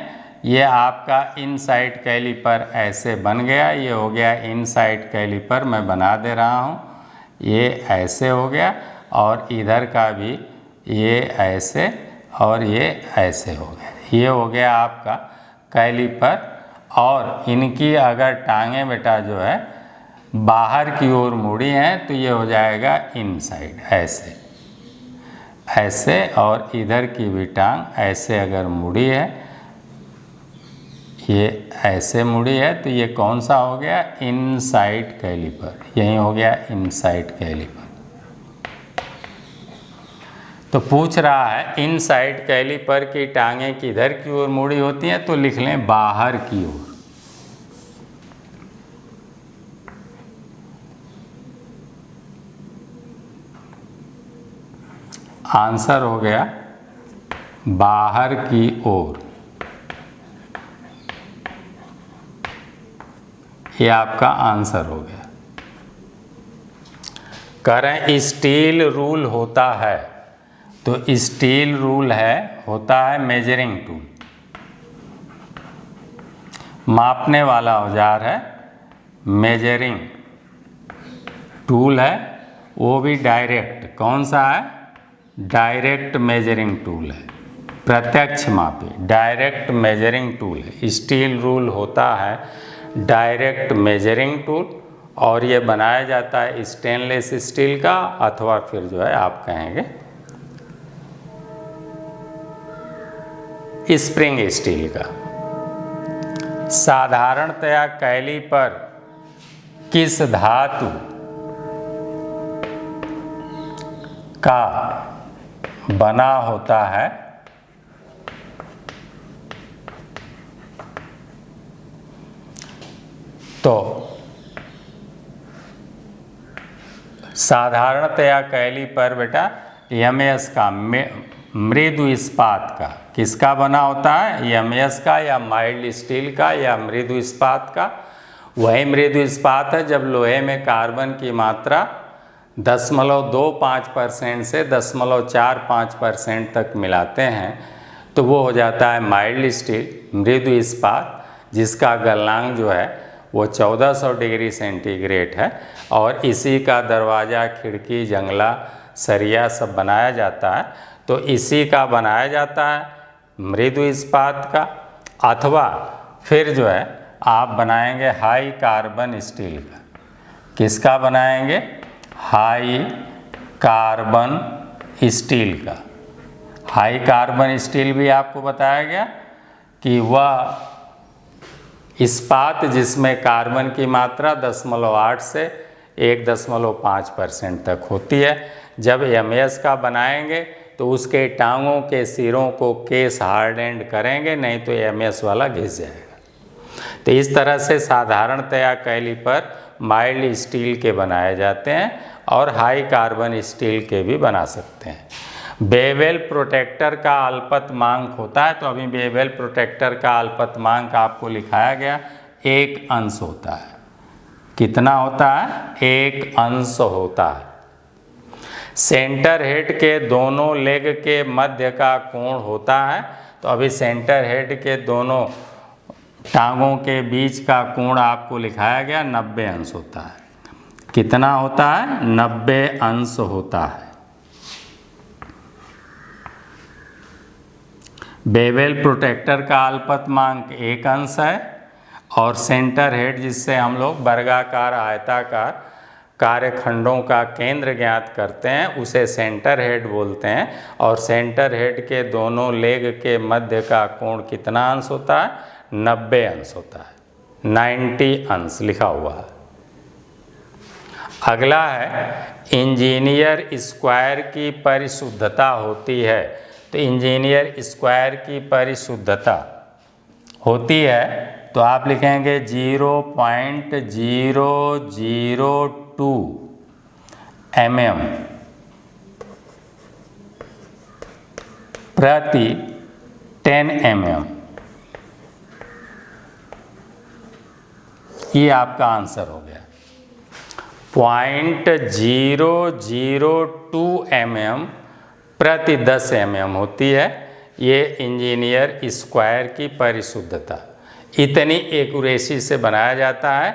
ये आपका इन साइड कैलीपर ऐसे बन गया। ये हो गया इन साइड कैलीपर, मैं बना दे रहा हूँ। ये ऐसे हो गया और इधर का भी ये ऐसे और ये ऐसे हो गया। ये हो गया आपका कैलीपर। और इनकी अगर टांगें बेटा जो है बाहर की ओर मुड़ी हैं तो ये हो जाएगा इनसाइड, ऐसे ऐसे, और इधर की भी टांग ऐसे अगर मुड़ी है, ये ऐसे मुड़ी है, तो ये कौन सा हो गया, इनसाइड कैलिपर, यही हो गया इनसाइड कैलिपर। तो पूछ रहा है इनसाइड कैलिपर की टांगें किधर की ओर मुड़ी होती हैं, तो लिख लें बाहर की ओर। आंसर हो गया बाहर की ओर। ये आपका आंसर हो गया। करें स्टील रूल होता है, तो स्टील रूल होता है मेजरिंग टूल, मापने वाला औजार है, मेजरिंग टूल है, वो भी डायरेक्ट, कौन सा है, डायरेक्ट मेजरिंग टूल है, प्रत्यक्ष मापी, डायरेक्ट मेजरिंग टूल है। स्टील रूल होता है डायरेक्ट मेजरिंग टूल, और ये बनाया जाता है स्टेनलेस स्टील का, अथवा फिर जो है आप कहेंगे स्प्रिंग स्टील का। साधारणतया कैलीपर किस धातु का बना होता है, तो साधारणतया कैलीपर बेटा एमएस का, मृदु इस्पात का, किसका बना होता है, एमएस का या माइल्ड स्टील का या मृदु इस्पात का। वही मृदु इस्पात है जब लोहे में कार्बन की मात्रा 0.25% से 0.45% तक मिलाते हैं तो वो हो जाता है माइल्ड स्टील, मृदु इस्पात, जिसका गलनांक जो है वो 1400 डिग्री सेंटीग्रेड है, और इसी का दरवाज़ा, खिड़की, जंगला, सरिया सब बनाया जाता है। तो इसी का बनाया जाता है मृदु इस्पात का, अथवा फिर जो है आप बनाएंगे हाई कार्बन स्टील का। किसका बनाएंगे, हाई कार्बन स्टील का। हाई कार्बन स्टील भी आपको बताया गया कि वह इस्पात जिसमें कार्बन की मात्रा 0.8 से 1.5% तक होती है। जब एमएस का बनाएंगे तो उसके टांगों के सिरों को केस हार्डेंड करेंगे, नहीं तो एमएस वाला घिस जाएगा। तो इस तरह से साधारणतया कैलीपर माइल्ड स्टील के बनाए जाते हैं और हाई कार्बन स्टील के भी बना सकते हैं। बेवेल प्रोटेक्टर का अल्पतमांक होता है, तो अभी बेवेल प्रोटेक्टर का अल्पतमांक आपको लिखाया गया, 1 अंश होता है। कितना होता है, 1 अंश होता है। सेंटर हेड के दोनों लेग के मध्य का कोण होता है, तो अभी सेंटर हेड के दोनों टांगों के बीच का कोण आपको लिखाया गया, 90 अंश होता है। कितना होता है, 90 अंश होता है। बेवेल प्रोटेक्टर का अल्पतमांक 1 अंश है, और सेंटर हेड जिससे हम लोग वर्गाकार आयताकार कार्यखंडों का केंद्र ज्ञात करते हैं उसे सेंटर हेड बोलते हैं, और सेंटर हेड के दोनों लेग के मध्य का कोण कितना अंश होता है, 90 अंश होता है, 90 अंश लिखा हुआ है। अगला है इंजीनियर स्क्वायर की परिशुद्धता होती है, तो इंजीनियर स्क्वायर की परिशुद्धता होती है तो आप लिखेंगे 0.002 mm प्रति 10 mm। ये आपका आंसर हो गया। 0.002 mm प्रति 10 mm होती है ये इंजीनियर स्क्वायर की परिशुद्धता। इतनी एक्यूरेसी से बनाया जाता है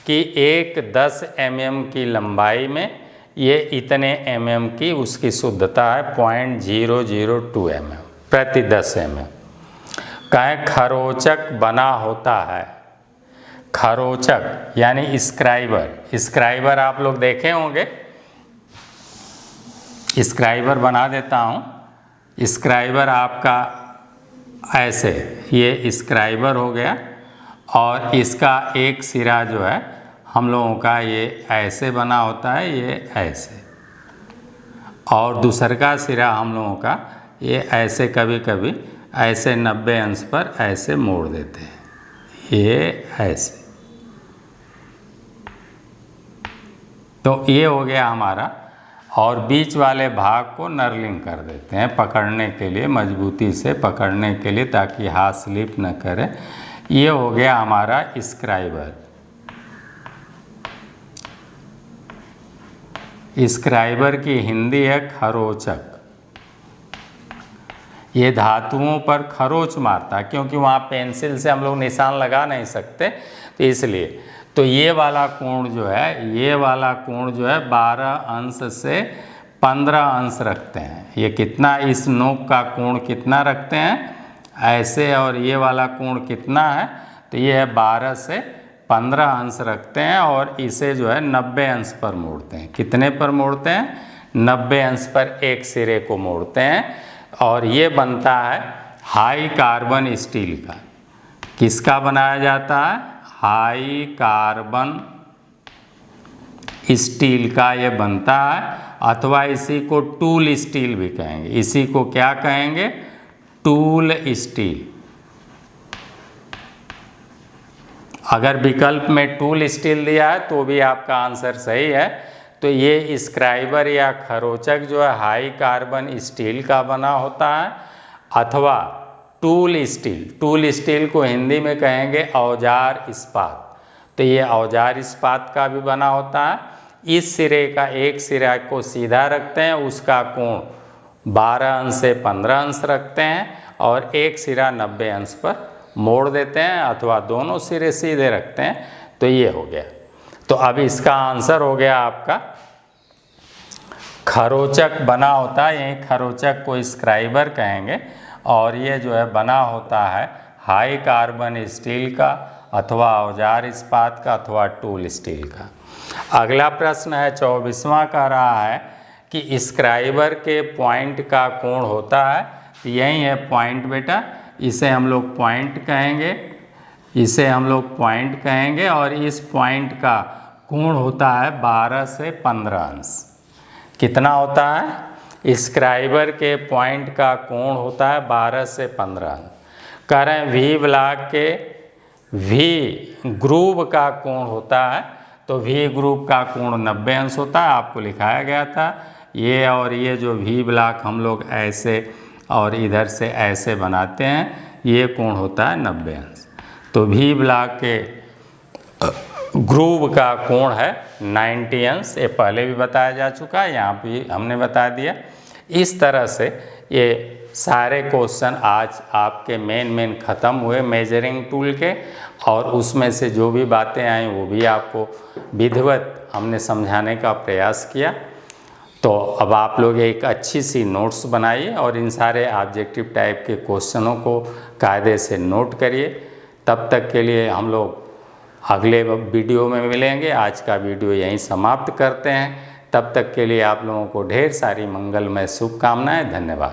कि एक 10 mm की लंबाई में ये इतने mm की उसकी शुद्धता है, 0.002 mm प्रति 10 mm। कहें खरोचक बना होता है, खरोचक यानी स्क्राइबर। स्क्राइबर आप लोग देखे होंगे, स्क्राइबर बना देता हूँ। स्क्राइबर आपका ऐसे, ये स्क्राइबर हो गया और इसका एक सिरा जो है हम लोगों का ये ऐसे बना होता है, ये ऐसे, और दूसर का सिरा हम लोगों का ये ऐसे कभी कभी ऐसे 90 अंश पर ऐसे मोड़ देते हैं, ये ऐसे। तो ये हो गया हमारा, और बीच वाले भाग को नर्लिंग कर देते हैं पकड़ने के लिए, मजबूती से पकड़ने के लिए, ताकि हाथ स्लिप न करे। ये हो गया हमारा स्क्राइबर। स्क्राइबर की हिंदी है खरोचक। ये धातुओं पर खरोच मारता है, क्योंकि वहाँ पेंसिल से हम लोग निशान लगा नहीं सकते, तो इसलिए। तो ये वाला कोण जो है, ये वाला कोण जो है 12 अंश से 15 अंश रखते हैं। ये कितना, इस नोक का कोण कितना रखते हैं ऐसे, और ये वाला कोण कितना है, तो ये है 12 से 15 अंश रखते हैं, और इसे जो है 90 अंश पर मोड़ते हैं। कितने पर मोड़ते हैं? 90 अंश पर एक सिरे को मोड़ते हैं, और ये बनता है हाई कार्बन स्टील का। किसका बनाया जाता है? हाई कार्बन स्टील का ये बनता है, अथवा इसी को टूल स्टील भी कहेंगे। इसी को क्या कहेंगे? Tool steel. अगर विकल्प में टूल स्टील दिया है तो भी आपका आंसर सही है। तो ये स्क्राइबर या खरोचक जो है हाई कार्बन स्टील का बना होता है, अथवा टूल स्टील। टूल स्टील को हिंदी में कहेंगे औजार इस्पात। तो ये औजार इस्पात का भी बना होता है। इस सिरे का एक सिरा को सीधा रखते हैं, उसका कोण 12 अंश से 15 अंश रखते हैं, और एक सिरा 90 अंश पर मोड़ देते हैं, अथवा दोनों सिरे सीधे रखते हैं। तो ये हो गया। तो अब इसका आंसर हो गया आपका खरोचक बना होता है। यही खरोचक को स्क्राइबर कहेंगे, और ये जो है बना होता है हाई कार्बन स्टील का, अथवा औजार इस्पात का, अथवा टूल स्टील का। अगला प्रश्न है 24वां, का रहा है कि स्क्राइबर के पॉइंट का कोण होता है। तो यही है पॉइंट बेटा, इसे हम लोग पॉइंट कहेंगे, इसे हम लोग पॉइंट कहेंगे, और इस पॉइंट का कोण होता है 12 से 15 अंश। कितना होता है? स्क्राइबर के पॉइंट का कोण होता है 12 से 15 अंश। कह रहे हैं वी ब्लॉक के वी ग्रुप का कोण होता है, तो वी ग्रुप का कोण 90 अंश होता है, आपको लिखाया गया था। ये और ये जो वी ब्लॉक हम लोग ऐसे और इधर से ऐसे बनाते हैं, ये कोण होता है 90 अंश। तो वी ब्लॉक के ग्रुप का कोण है 90 अंश। ये पहले भी बताया जा चुका है, यहाँ भी हमने बता दिया। इस तरह से ये सारे क्वेश्चन आज आपके मेन ख़त्म हुए मेजरिंग टूल के, और उसमें से जो भी बातें आई वो भी आपको विधिवत हमने समझाने का प्रयास किया। तो अब आप लोग एक अच्छी सी नोट्स बनाइए, और इन सारे ऑब्जेक्टिव टाइप के क्वेश्चनों को कायदे से नोट करिए। तब तक के लिए हम लोग अगले वीडियो में मिलेंगे। आज का वीडियो यहीं समाप्त करते हैं। तब तक के लिए आप लोगों को ढेर सारी मंगलमय शुभकामनाएं। धन्यवाद।